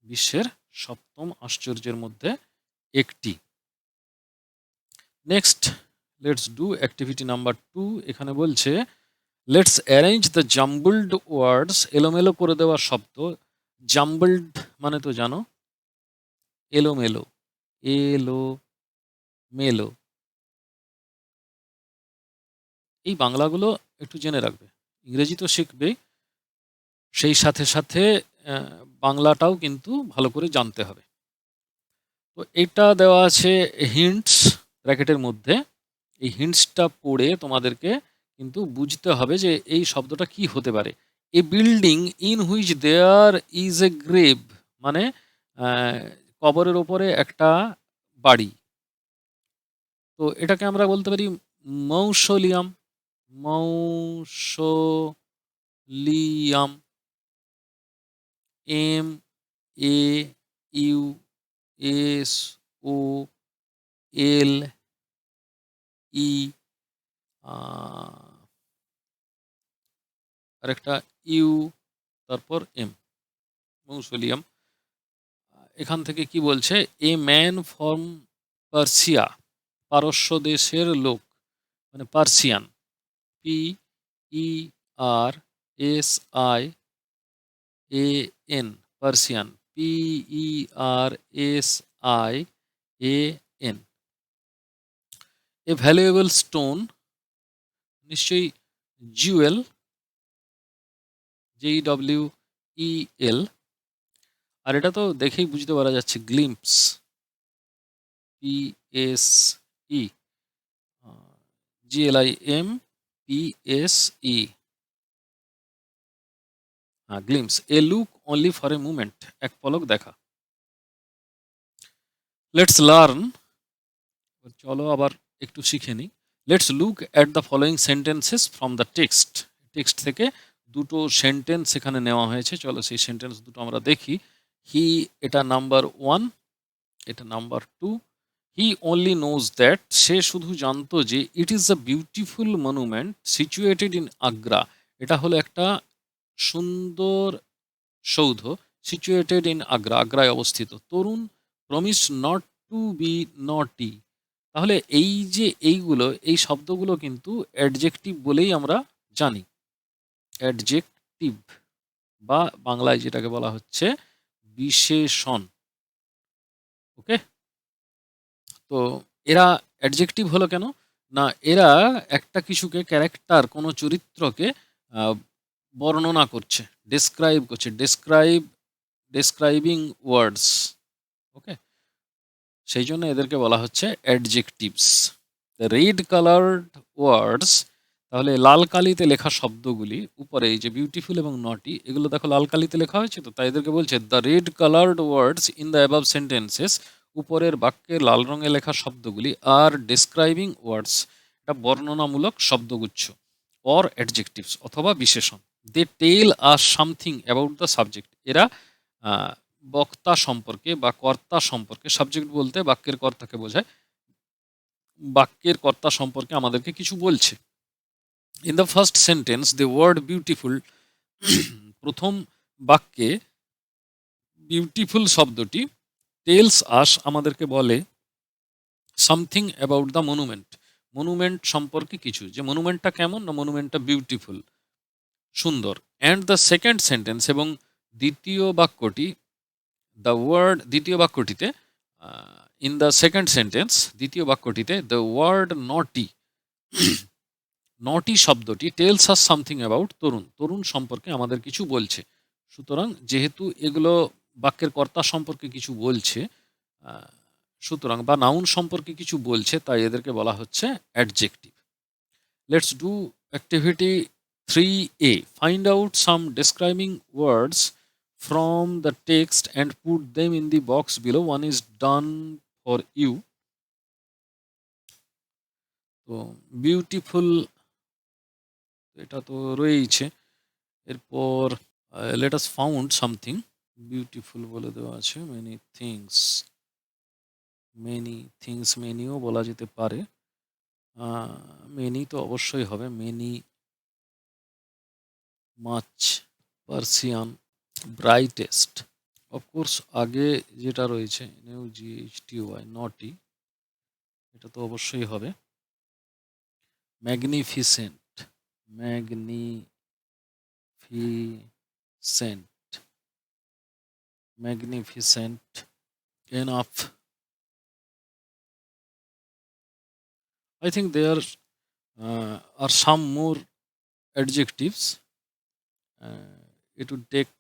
A: বিশ্বের 7ম আশ্চর্যের মধ্যে একটি। Next, let's do activity number 2। এখানে বলছে let's arrange the জাম্বলড ওয়ার্ডস, এলোমেলো করে দেওয়া শব্দ। জাম্বলড মানে তো জানো, এলোমেলো, মেলো। এই বাংলাগুলো একটু জেনে রাখবে, ইংরেজি তো শিখবে, সেই সাথে সাথে বাংলাটাও কিন্তু ভালো করে জানতে হবে। তো এটা দেওয়া আছে হিন্টস ব্র্যাকেটের মধ্যে। এই হিন্টসটা পড়ে তোমাদেরকে কিন্তু বুঝতে হবে যে এই শব্দটা কি হতে পারে। A building in which there is a grave, মানে কবরের ওপরে একটা বাড়ি। তো এটাকে আমরা বলতে পারি মৌসোলিয়াম, মৌসোলিয়াম, MAUSOLE, আরেকটা ইউ, তারপর এম, মৌসোলিয়াম। এখান থেকে কি বলছে, এ ম্যান ফ্রম পার্সিয়া, পারস্য দেশের লোক, মানে Persian, PERSIAN, Persian, PERSIAN। A valuable stone, নিশ্চয়ই জুয়েল, JEWEL। আর এটা তো দেখেই বুঝতে পারা যাচ্ছে, glimpse, PSE, GLIMPSE, glimpse. A look only for a moment, এক পলক দেখা। লেটস লার্ন, চলো আবার একটু শিখে নিই। Let's look at the following sentences from the text. Text থেকে দুটো সেন্টেন্স এখানে নেওয়া হয়েছে, চলো সেই সেন্টেন্স দুটো আমরা দেখি। হি, এটা নাম্বার 1, এটা number 2। He only knows that, সে শুধু জানতো যে, it is a beautiful monument situated in Agra, এটা হলো একটা সুন্দর সৌধ, সিচুয়েটেড ইন আগ্রা, আগ্রায় অবস্থিত। Tarun promise not to be naughty, তাহলে এই যে এই শব্দগুলো কিন্তু অ্যাডজেক্টিভ বলেই আমরা জানি। অ্যাডজেক্টিভ বা বাংলায় যেটাকে বলা হচ্ছে বিশেষণ। ওকে? তো এরা অ্যাডজেক্টিভ হলো কেন? না, এরা একটা কিছুকে ক্যারেক্টার, কোনো চরিত্রকে আ বর্ণনা করছে, ডেসক্রাইব করছে। ডেসক্রাইবিং ওয়ার্ডস। ওকে? সেইজন্য এদেরকে বলা হচ্ছে অ্যাডজেক্টিভস। রেড কালারড ওয়ার্ডস, তাহলে লাল কালিতে লেখা শব্দগুলি উপরে এই যে বিউটিফুল এবং নটি, এগুলো দেখো লাল কালিতে লেখা হয়েছে, তো তাই এদেরকে বলছে the red coloured words in the above sentences. উপরের বাক্যে লাল রঙে লেখা শব্দগুলি আর ডেসক্রাইবিং ওয়ার্ডস, এটা বর্ণনামূলক শব্দগুচ্ছ, অর অ্যাডজেক্টিভস অথবা বিশেষণ। They tell us something about the subject, এরা আহ, বক্তা সম্পর্কে বা কর্তা সম্পর্কে, সাবজেক্ট বলতে বাক্যের কর্তাকে বোঝায়, বাক্যের কর্তা সম্পর্কে আমাদেরকে কিছু বলছে। In the first sentence the word beautiful, প্রথম বাক্যে বিউটিফুল শব্দটি টেলস আস, আমাদেরকে বলে something about the monument, monument সম্পর্কে কিছু, যে মনুমেন্টটা কেমন, না মনুমেন্টটা বিউটিফুল, সুন্দর। অ্যান্ড দ্য সেকেন্ড সেন্টেন্স, এবং দ্বিতীয় বাক্যটি, দ্বিতীয় বাক্যটিতে, ইন দ্য সেকেন্ড সেন্টেন্স, দ্বিতীয় বাক্যটিতে দ্য ওয়ার্ড নটি, নটি শব্দটি tells us something about Tarun, Tarun সম্পর্কে আমাদের কিছু বলছে। সুতরাং যেহেতু এগুলো বাক্যের কর্তা সম্পর্কে কিছু বলছে, সুতরাং বা নাউন সম্পর্কে কিছু বলছে, তাই এদেরকে বলা হচ্ছে adjective. Let's do activity 3A. Find out some describing words from the text and put them in the box below. One is done for you. তো বিউটিফুল, এটা তো রয়েইছে। এরপর let us found something. Beautiful বলে দেওয়া আছে। Many things মেনিও বলা যেতে পারে। মেনি তো অবশ্যই হবে। Many, much, Persian, brightest. Of course আগে যেটা রয়েছে NUGHTY, নটি, এটা তো অবশ্যই হবে। Magnificent, magnificent, magnificent, enough. I think there are some more adjectives. It would take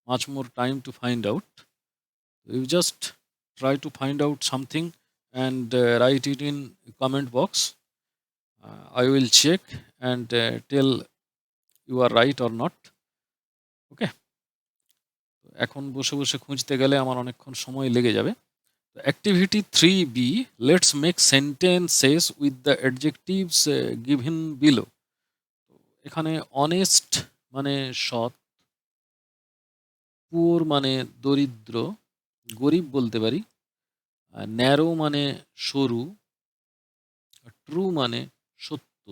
A: much more time to find out. You just try to find out something and write it in comment box. I will check and tell you are right or not. ওকে? এখন বসে বসে খুঁজতে গেলে আমার অনেকক্ষণ সময় লেগে যাবে। Activity 3B, let's make sentences with the adjectives given below. এখানে অনেস্ট মানে সৎ, পুয়ার মানে দরিদ্র, গরিব বলতে পারি, ন্যারো মানে সরু, ট্রু মানে সত্য।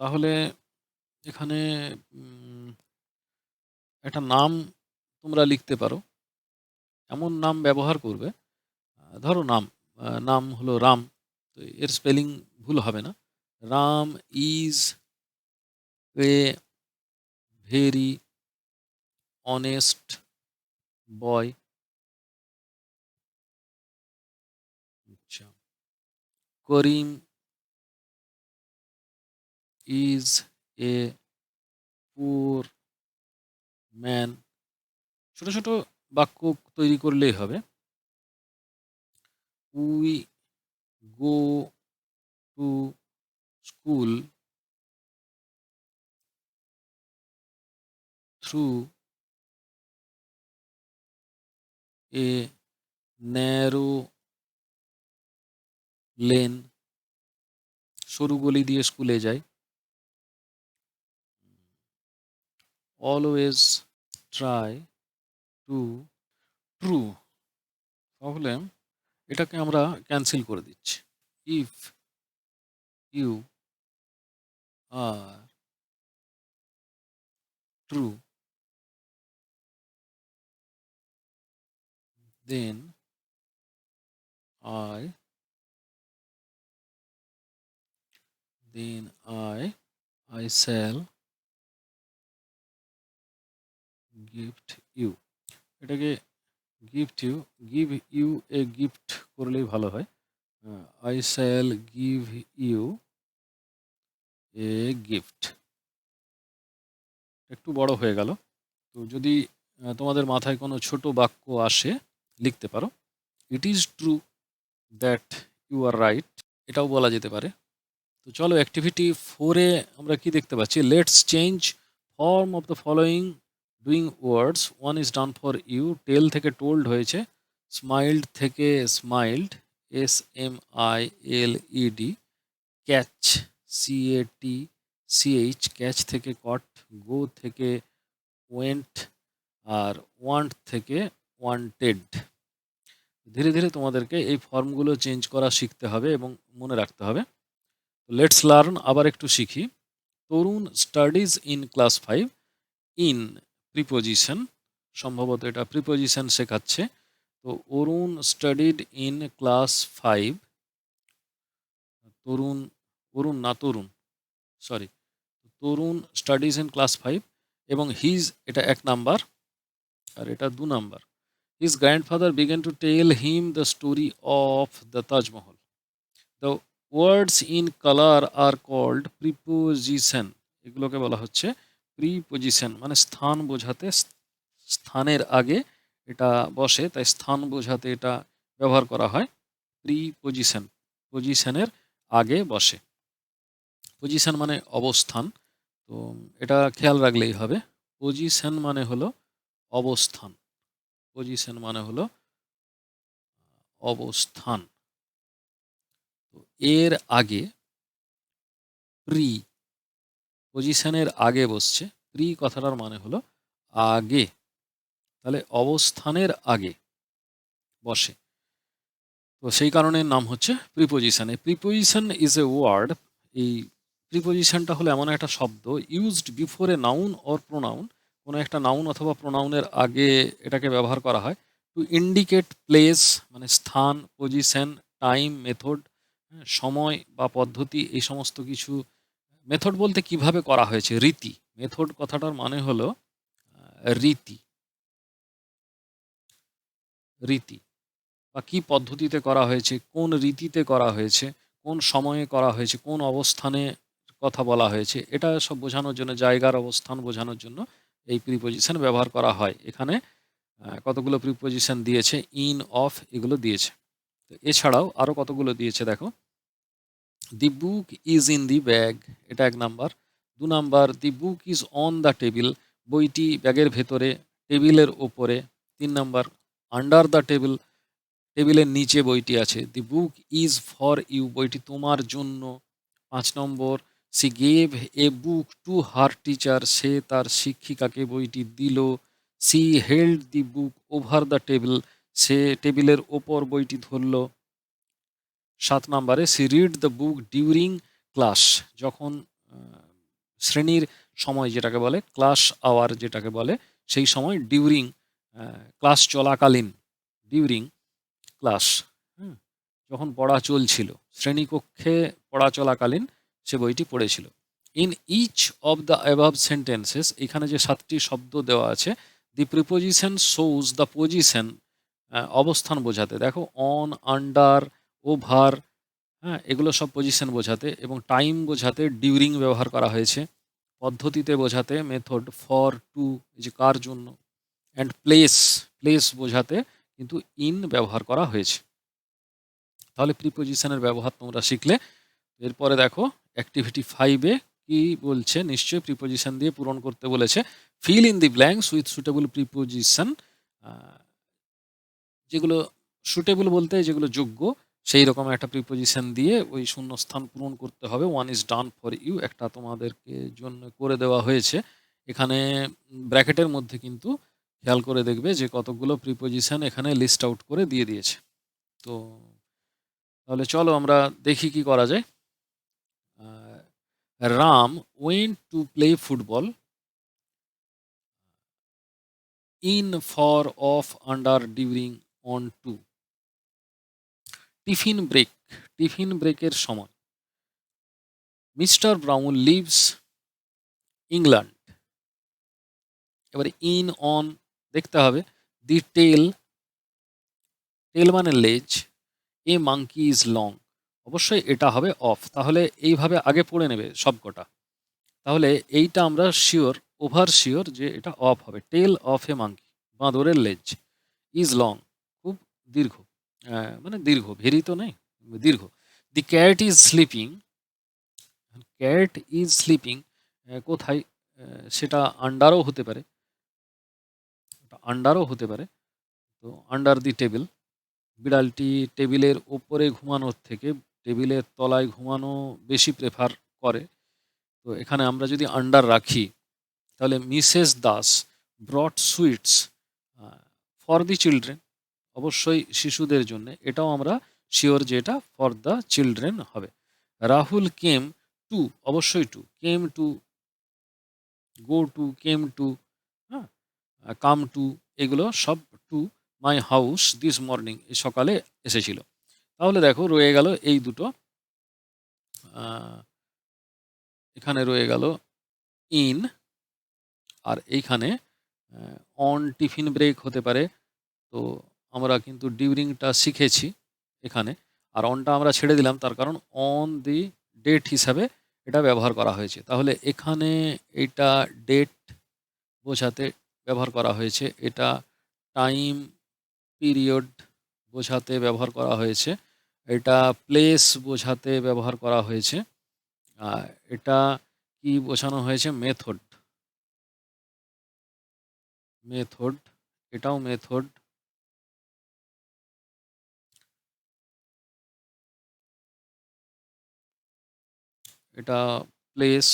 A: তাহলে এখানে একটা নাম তোমরা লিখতে পারো, এমন নাম ব্যবহার করবে, ধরো নাম হলো রাম, তো এর স্পেলিং ভুল হবে না। Ram is a very honest boy. আচ্ছা, করিম ইজ এ পুর ম্যান। ছোট ছোট বাক্য তৈরি করলেই হবে। We go to school through a narrow lane, সরু গলি দিয়ে স্কুলে যাই। অলওয়েজ ট্রাই টু ট্রু, তাহলে এটাকে আমরা ক্যান্সেল করে দিচ্ছি। If you are true then I then I shall gift you। এটাকে gift you, give you a gift করলেই ভালো হয়। I shall give you a gift একটু বড় হয়ে গেল। তো যদি তোমাদের মাথায় কোনো ছোট বাক্য আসে লিখতে পারো। It is true that you are right, এটাও বলা যেতে পারে। তো চলো অ্যাক্টিভিটি 4-এ আমরা কি দেখতে পাচ্ছি, let's change form of the following doing words. One is done for you, tell থেকে টোল্ড হয়েছে, স্মাইল্ড থেকে smiled, SMILED, catch CATCH, catch থেকে কট, গো থেকে ওয়েন্ট, আর ওয়ান্ট থেকে ওয়ান্টেড। ধীরে ধীরে তোমাদেরকে এই ফর্মগুলো চেঞ্জ করা শিখতে হবে এবং মনে রাখতে হবে। লেটস লার্ন, আবার একটু শিখি। Tarun studies in class 5, in preposition, সম্ভবত এটা প্রিপোজিশন শেখাচ্ছে। তো Arun studied in class 5, Tarun, Arun না Tarun, sorry, Tarun studies in class 5 এবং হিজ এটা 1 নাম্বার আর এটা 2 number. His grandfather began to tell him the story of the Taj Mahal. The words in colour are called preposition, এগুলোকে বলা হচ্ছে প্রিপোজিশন, মানে স্থান বোঝাতে স্থানের আগে এটা বসে, তাই স্থান বোঝাতে এটা ব্যবহার করা হয়। প্রিপোজিশন, পজিশনের আগে বসে। পজিশন মানে অবস্থান, তো এটা খেয়াল রাখলেই হবে। পজিশন মানে হলো অবস্থান, পজিশন মানে হলো অবস্থান। তো এর আগে প্রি, পজিশনের আগে বসছে, প্রি কথাটার মানে হলো আগে, তাহলে অবস্থানের আগে বসে, তো সেই কারণে নাম হচ্ছে প্রিপোজিশন। এই প্রিপোজিশন ইজ এ ওয়ার্ড, এই প্রিপোজিশনটা হলো এমন একটা শব্দ used before a noun or pronoun, কোনো একটা নাউন অথবা প্রোনাউনের আগে এটাকে ব্যবহার করা হয় টু ইন্ডিকেট প্লেস, মানে স্থান, পজিশন, টাইম, মেথড, সময় বা পদ্ধতি, এই সমস্ত কিছু। মেথড বলতে কিভাবে করা হয়েছে, রীতি, মেথড কথাটার মানে হলো রীতি, রীতি বা কি পদ্ধতিতে করা হয়েছে, কোন রীতিতে করা হয়েছে, কোন সময়ে করা হয়েছে, কোন অবস্থানে কথা বলা হয়েছে, এটা সব বোঝানোর জন্য, জায়গার অবস্থান বোঝানোর জন্য এই প্রিপোজিশন ব্যবহার করা হয়। এখানে কতগুলো প্রিপোজিশন দিয়েছে, ইন, অফ, এগুলো দিয়েছে। তো এছাড়াও আরও কতগুলো দিয়েছে দেখো। The book is in the bag, এটা 1 number. 2 number, the book is on the table, বইটি ব্যাগের ভেতরে, টেবিলের ওপরে। 3 নাম্বার, আন্ডার দ্য টেবিল, টেবিলের নিচে বইটি আছে। The book is for you, বইটি তোমার জন্য। 5 number, she gave a book to her teacher, সে তার শিক্ষিকাকে বইটি দিল। She held the book over the table, সে টেবিলের ওপর বইটি ধরল। 7 নম্বরে, she read the book during class, যখন শ্রেণীর সময় যেটাকে বলে, ক্লাস আওয়ার যেটাকে বলে, সেই সময় ডিউরিং, ক্লাস চলাকালীন, ডিউরিং ক্লাস, হুম, যখন পড়া চলছিল, শ্রেণীকক্ষে পড়া চলাকালীন সে বইটি পড়েছিল। In each of the above sentences, এখানে যে 7টি শব্দ দেওয়া আছে, the preposition shows the position, অবস্থান বোঝাতে, দেখো অন, আন্ডার, ওভার, হ্যাঁ, এগুলো সব পজিশন বোঝাতে, এবং টাইম বোঝাতে ডিউরিং ব্যবহার করা হয়েছে, পদ্ধতিতে বোঝাতে মেথড, ফর, টু, এই যে কার জন্য, অ্যান্ড প্লেস, প্লেস বোঝাতে কিন্তু ইন ব্যবহার করা হয়েছে। তাহলে প্রিপোজিশনের ব্যবহার তোমরা শিখলে। এরপরে দেখো অ্যাক্টিভিটি 5-এ কি বলছে, নিশ্চয়ই প্রিপোজিশন দিয়ে পূরণ করতে বলেছে। Fill in the blanks with suitable preposition, যেগুলো সুটেবল বলতে যেগুলো যোগ্য, সেই রকম একটা প্রিপোজিশন দিয়ে ওই শূন্যস্থান পূরণ করতে হবে। One is done for you, একটা তোমাদেরকে জন্য করে দেওয়া হয়েছে। এখানে ব্র্যাকেটের মধ্যে কিন্তু খেয়াল করে দেখবে যে কতগুলো প্রিপোজিশন এখানে লিস্ট আউট করে দিয়ে দিয়েছে। তো তাহলে চলো আমরা দেখি কি করা যায়। Ram went to play football, in, for, of, under, during, on, to. Tiffin ব্রেকের সময় মিস্টার ব্রাউন লিভস ইংল্যান্ড। এবারে ইন অন দেখতে হবে। দি টেল মানে লেজ। এ মাঙ্কি ইজ লং, অবশ্যই এটা হবে অফ। তাহলে এইভাবে আগে পড়ে নেবে সবকটা। তাহলে এইটা আমরা শিওর, ওভার শিওর যে এটা অফ হবে। টেল অফ এ মাঙ্কি, বাঁদরের লেজ। ইজ লং, খুব দীর্ঘ, মানে দীর্ঘ, ভেরি তো নেই, দীর্ঘ। The cat is sleeping. Cat is sleeping কোথায়, সেটা আন্ডারও হতে পারে, আন্ডারও হতে পারে। তো আন্ডার দি টেবিল। বিড়ালটি টেবিলের ওপরে ঘুমানোর থেকে টেবিলের তলায় ঘুমানো বেশি প্রেফার করে। তো এখানে আমরা যদি আন্ডার রাখি তাহলে Mrs Das ব্রট sweets for the children, অবশ্যই শিশুদের জন্য। এটাও আমরা শিওর যে এটা ফর দ্য চিলড্রেন হবে। রাহুল কেম টু, অবশ্যই to, came to, go to, came to, হ্যাঁ, কাম টু, এগুলো সব to my house this morning, সকালে এসেছিল। তাহলে দেখো রয়ে গেল এই দুটো, এখানে রয়ে গেল ইন, আর এইখানে অন টিফিন ব্রেক হতে পারে। তো আমরা কিন্তু ডিউরিংটা শিখেছি এখানে, আর অনটা আমরা ছেড়ে দিলাম, তার কারণ অন দি ডেট হিসাবে এটা ব্যবহার করা হয়েছে। তাহলে এখানে এটা ডেট বোঝাতে ব্যবহার করা হয়েছে, এটা টাইম পিরিয়ড বোঝাতে ব্যবহার করা হয়েছে, এটা প্লেস বোঝাতে ব্যবহার করা হয়েছে, এটা কি বোঝানো হয়েছে, মেথড, মেথড, এটাও মেথড, এটা প্লেস,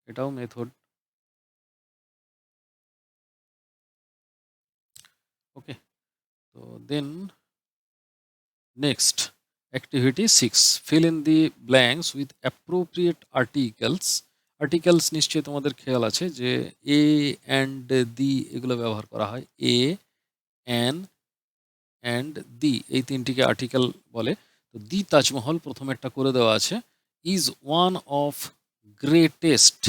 A: এটাও মেথড। ওকে, তো then next activity 6, fill in the blanks with appropriate articles। Articles নিশ্চয়ই তোমাদের খেয়াল আছে যে এ অ্যান্ড দি এগুলো ব্যবহার করা হয়। এ, অ্যান অ্যান্ড দি, এই তিনটিকে আর্টিকেল বলে। তো দি তাজমহল প্রথমেরটা করে দেওয়া আছে। ইজ ওয়ান অফ গ্রেটেস্ট,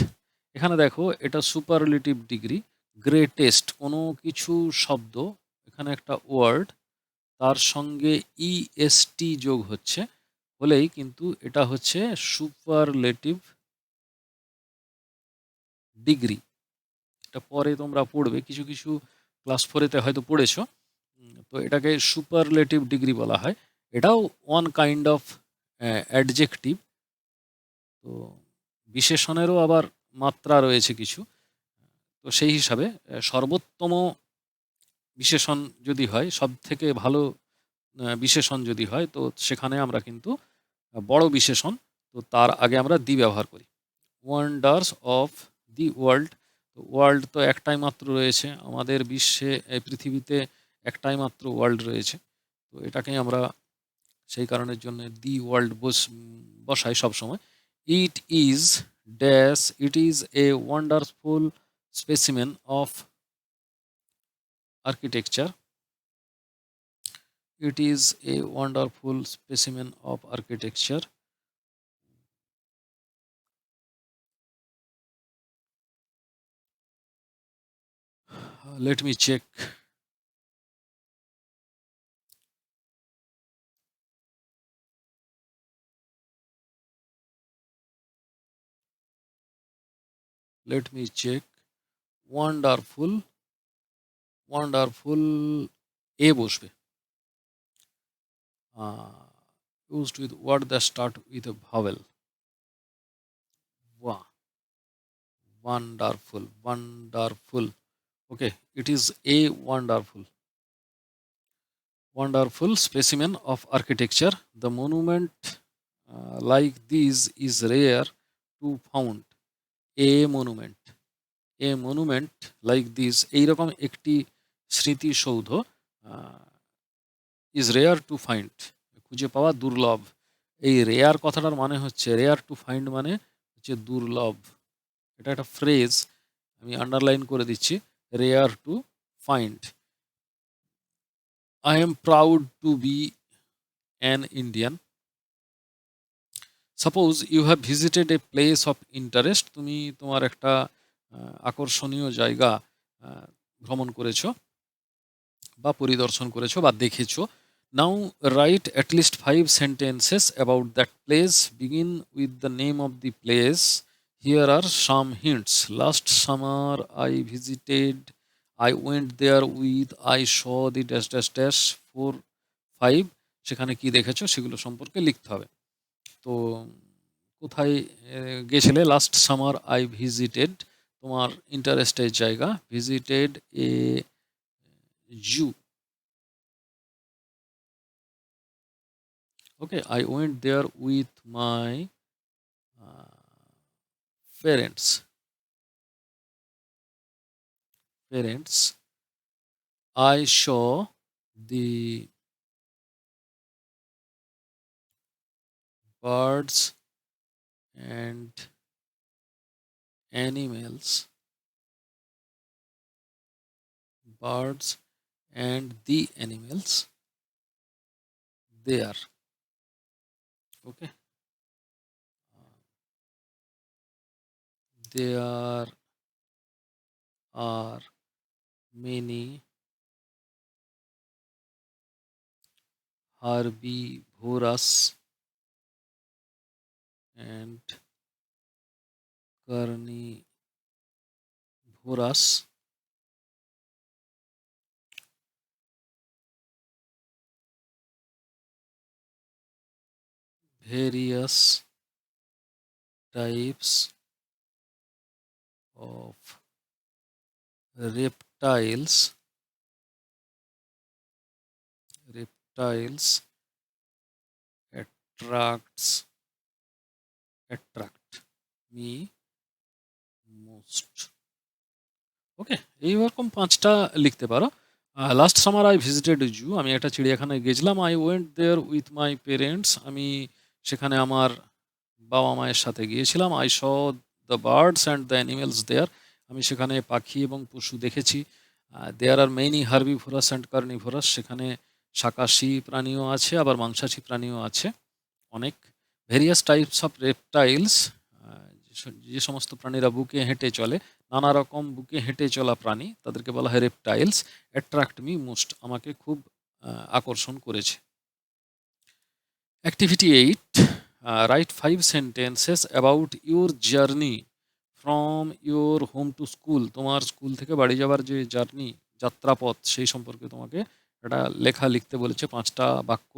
A: এখানে দেখো এটা সুপারলেটিভ ডিগ্রি। গ্রেটেস্ট কোনো কিছু শব্দ, এখানে একটা ওয়ার্ড, তার সঙ্গে ইএসটি যোগ হচ্ছে, হলেই কিন্তু এটা হচ্ছে সুপারলেটিভ ডিগ্রি। এটা পরে তোমরা পড়বে, কিছু কিছু ক্লাস 4-তে হয়তো পড়েছো। তো এটাকে সুপারলেটিভ ডিগ্রি বলা হয়। এটাও ওয়ান কাইন্ড অফ অ্যাডজেক্টিভ। তো বিশেষণেরও আবার মাত্রা রয়েছে কিছু। তো সেই হিসাবে সর্বোত্তম বিশেষণ যদি হয়, সব থেকে ভালো বিশেষণ যদি হয়, তো সেখানে আমরা কিন্তু বড় বিশেষণ, তো তার আগে আমরা দি ব্যবহার করি। Wonders of the world, world তো একটাই মাত্র রয়েছে আমাদের বিশ্বে, এই পৃথিবীতে একটাই মাত্র ওয়ার্ল্ড রয়েছে। তো এটাকেই আমরা সেই কারণের জন্য দি ওয়ার্ল্ড বসাই সবসময়। It is dash, it is a wonderful specimen of architecture. It is a wonderful specimen of architecture. Let me check. Let me check. Wonderful, wonderful, এ বসবে। Used with word that start with a vowel. Wow. Wonderful, wonderful. Okay, it is a wonderful, wonderful specimen of architecture. The monument like this is rare to found. A monument, A monument like this, এইরকম একটি স্মৃতিসৌধ is rare to find, খুঁজে পাওয়া দুর্লভ। এই rare কথাটার মানে হচ্ছে, রেয়ার টু ফাইন্ড মানে হচ্ছে দুর্লভ। এটা একটা ফ্রেজ, আমি আন্ডারলাইন করে দিচ্ছি, rare to find. I am proud to be an Indian. Suppose you have visited a place of interest, তুমি তোমার একটা আকর্ষণীয় জায়গা ভ্রমণ করেছো বা পরিদর্শন করেছো বা দেখেছো। Now write at least 5 sentences about that place, begin with the name of the place. Here are some hints: last summer I visited, I went there with, I saw the dash dash dash 4 5। সেখানে কি দেখেছো সেগুলো সম্পর্কে লিখতে হবে। তো কোথায় গেছিলে? লাস্ট সামার আই ভিজিটেড তোমার ইন্টারেস্টের জায়গা, visited a zoo. Okay, I went there with my parents. I saw the birds and animals, birds and the animals there. Okay, there are many herbivorous and carnivorous various types of reptiles. Reptiles attract me most. Okay, এইরকম 5টা লিখতে পারো। Last summer I visited zoo, আমি একটা চিড়িয়াখানায় গেছিলাম। I went there with my parents, আমি সেখানে আমার বাবা মায়ের সাথে গিয়েছিলাম। I saw the birds and the animals there, আমি সেখানে পাখি এবং পশু দেখেছি। There are many herbivorous and carnivorous, সেখানে শাকাশী প্রাণীও আছে আবার মাংসাশী প্রাণীও আছে অনেক। ভেরিয়াস টাইপস অফ রেপটাইলস, যে সমস্ত প্রাণীরা বুকে হেঁটে চলে, নানা রকম বুকে হেঁটে চলা প্রাণী, তাদেরকে বলা হয় রেপটাইলস। অ্যাট্রাক্ট মি মোস্ট, আমাকে খুব আকর্ষণ করেছে। Activity 8, right 5 sentences about your journey from your home to school, তোমার স্কুল থেকে বাড়ি যাওয়ার যে জার্নি, যাত্রাপথ, সেই সম্পর্কে তোমাকে একটা লেখা লিখতে বলেছে, 5টা বাক্য।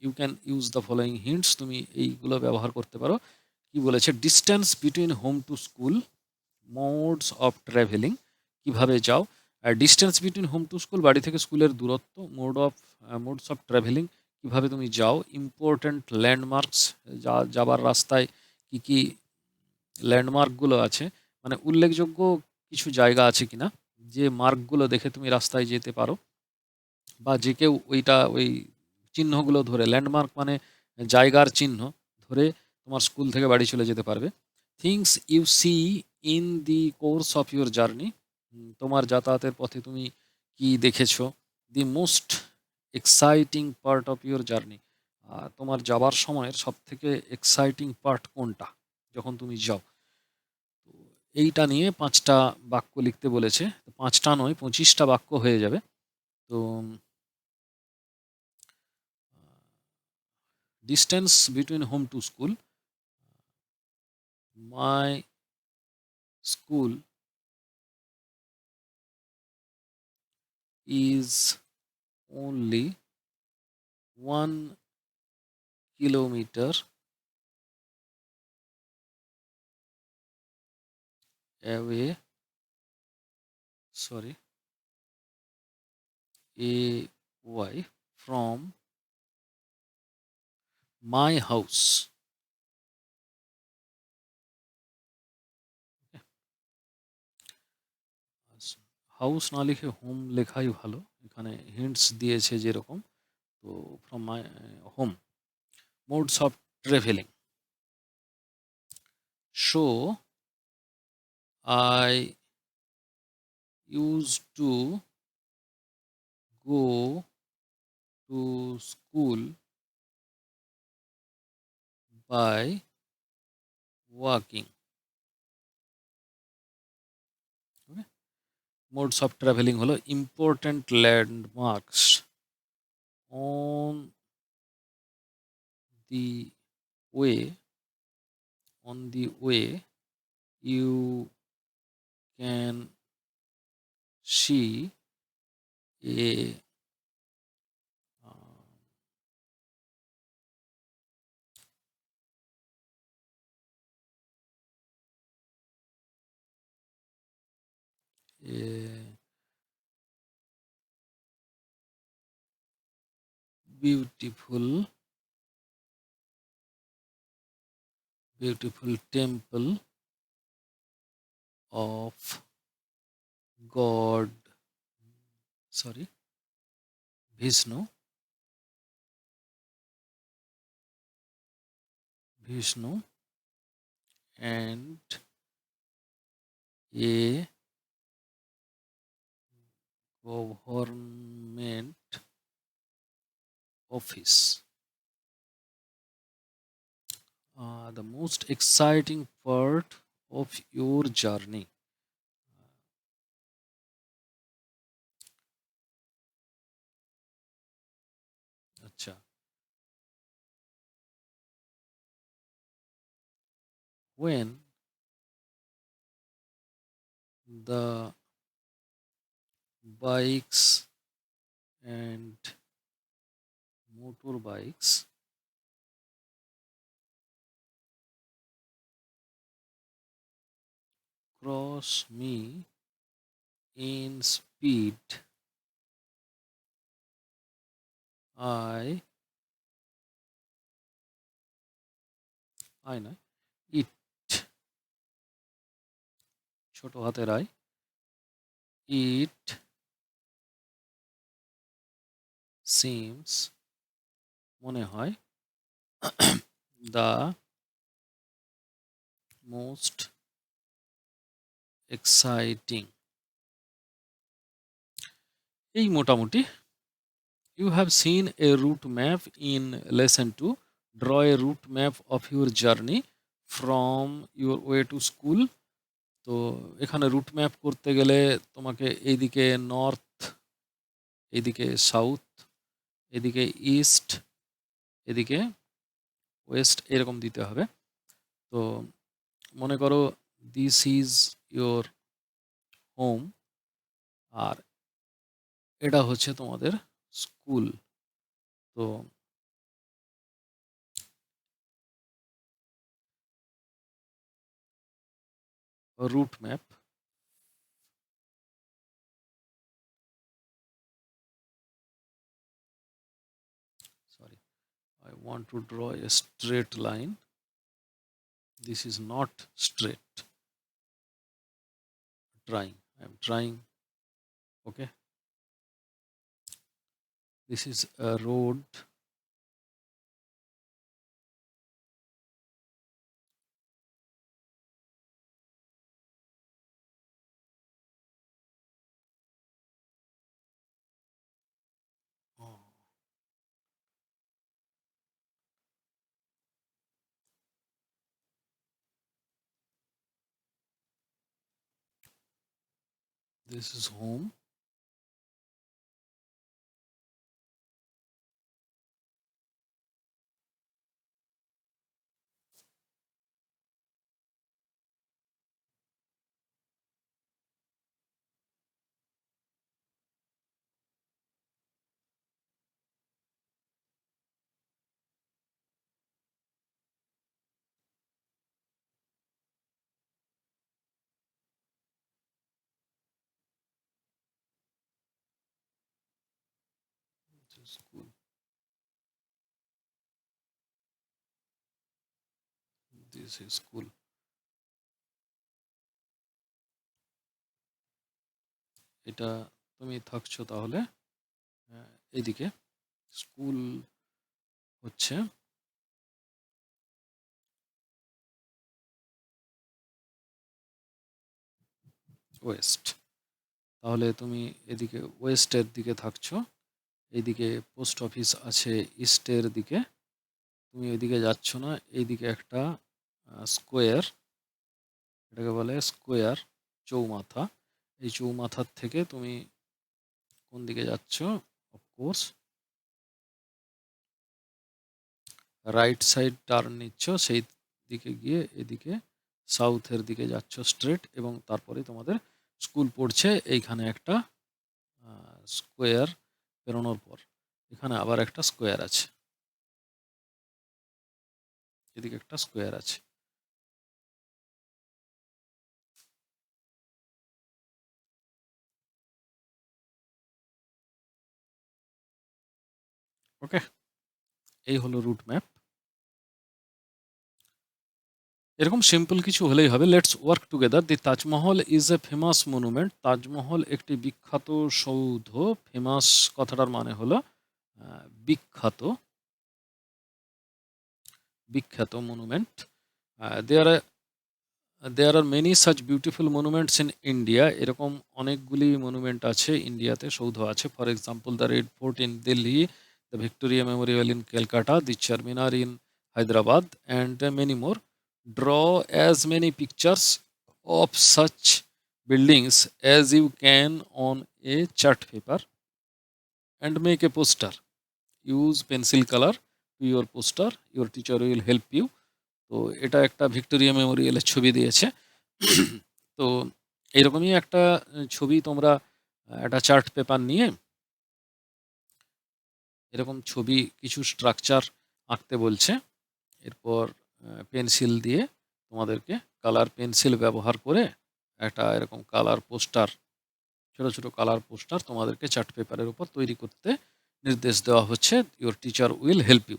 A: You can use the following hints, তুমি এইগুলো ব্যবহার করতে পারো। কি বলেছে? Distance between home to school, modes of travelling, কিভাবে যাও। Distance between home to school, বাড়ি থেকে স্কুলের দূরত্ব। মোডস অফ ট্রাভেলিং, কিভাবে তুমি যাও। ইম্পর্ট্যান্ট ল্যান্ডমার্কস, যাবার রাস্তায় কি কি ল্যান্ডমার্কগুলো আছে, মানে উল্লেখযোগ্য কিছু জায়গা আছে কিনা, যে মার্কগুলো দেখে তুমি রাস্তায় যেতে পারো, বা যে কেউ ওই চিহ্নগুলো ধরে, ল্যান্ডমার্ক মানে জায়গার চিহ্ন ধরে তোমার স্কুল থেকে বাড়ি চলে যেতে পারবে। Things you see in the course of your journey, তোমার যাতায়াতের পথে তুমি কি দেখেছো। The most exciting part of your journey, তোমার যাবার সময়ের সব থেকে এক্সাইটিং পার্ট কোনটা যখন তুমি যাও। তো এইটা নিয়ে 5টা বাক্য লিখতে বলেছে। 5টা নয়, 25টা বাক্য হয়ে যাবে। তো distance between home to school, my school is only 1 kilometer away, sorry, away from my house. House না লিখে হোম লেখাই ভালো, এখানে হিন্টস দিয়েছে যেরকম। তো from my home. Modes of travelling, so I use to go to school by walking. Modes of travelling হলো important landmarks on the way you can see a beautiful temple of God, sorry, Vishnu, and a government office. The most exciting part of your journey. আচ্ছা, when the bikes and motorbikes cross me in speed, I নয়, it, ছোট হাতের I, it seems, মনে হয়, the most exciting. এই মোটামুটি। You have seen a route map in lesson 2. Draw a route map of your journey from your way to school. তো এখানে route map করতে গেলে তোমাকে এইদিকে নর্থ, এইদিকে সাউথ, এদিকে ইস্ট, এদিকে ওয়েস্ট এরকম দিতে হবে। তো মনে করো দিস ইজ ইয়োর হোম, আর এটা হচ্ছে তোমাদের স্কুল। তো route map, sorry, I want to draw a straight line. This is not straight. I'm trying. Okay, this is a road. Oh, this is home. This is school. This is school. এটা তুমি থাকছো তাহলে এইদিকে, school হচ্ছে West. তাহলে তুমি এদিকে ওয়েস্টের দিকে থাকছো, এইদিকে পোস্ট অফিস আছে ইস্টের দিকে, তুমি ওইদিকে যাচ্ছ না, এইদিকে একটা স্কোয়ার, এটাকে বলে স্কোয়ার, চৌমাথা। এই চৌমাথার থেকে তুমি কোন দিকে যাচ্ছ, অফকোর্স রাইট সাইড টার্ন নিচ্ছ, সেই দিকে গিয়ে এদিকে সাউথের দিকে যাচ্ছ স্ট্রেট, এবং তারপরে তোমাদের স্কুল পড়ছে এইখানে একটা স্কোয়ার পেরোনোর পর। এখানে আবার একটা স্কোয়ার আছে, এদিকে একটা স্কোয়ার আছে। ওকে, এই হলো রুট ম্যাপ। এরকম সিম্পল কিছু হলেই হবে। Let's work together. The Taj Mahal is a famous monument. Taj Mahal একটি বিখ্যাত সৌধ। ফেমাস কথাটার মানে হলো বিখ্যাত, বিখ্যাত monument. There are many such beautiful monuments in India. এরকম অনেকগুলি মনুমেন্ট আছে ইন্ডিয়াতে, সৌধ আছে। For example the Red Fort in Delhi, the Victoria Memorial in Calcutta, the Charminar in Hyderabad, and many more. Draw as many pictures of such buildings as you can on a chart paper and make a poster. Use pencil color to your poster. Your teacher will help you. তো এটা একটা Victoria মেমোরিয়ালের ছবি দিয়েছে। তো এইরকমই একটা ছবি তোমরা একটা চার্ট পেপার নিয়ে এরকম ছবি কিছু স্ট্রাকচার আঁকতে বলছে। এরপর পেন্সিল দিয়ে তোমাদেরকে কালার পেন্সিল ব্যবহার করে একটা এরকম কালার পোস্টার, ছোট ছোট কালার পোস্টার তোমাদেরকে চার্ট পেপারের উপর তৈরি করতে নির্দেশ দেওয়া হচ্ছে। Your teacher will help you.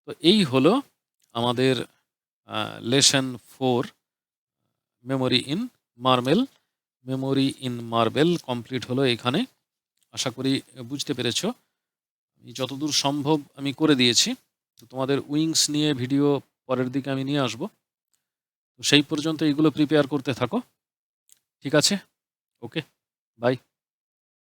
A: তো এই হলো আমাদের lesson 4 memory in marble. Memory in marble complete হলো এখানে। আশা করি বুঝতে পেরেছো। যতদূর সম্ভব আমি করে দিয়েছি। তো তোমাদের উইংস নিয়ে ভিডিও পরের দিকে আমি নিয়ে আসবো। তো সেই পর্যন্ত এইগুলো প্রিপেয়ার করতে থাকো। ঠিক আছে, ওকে, বাই।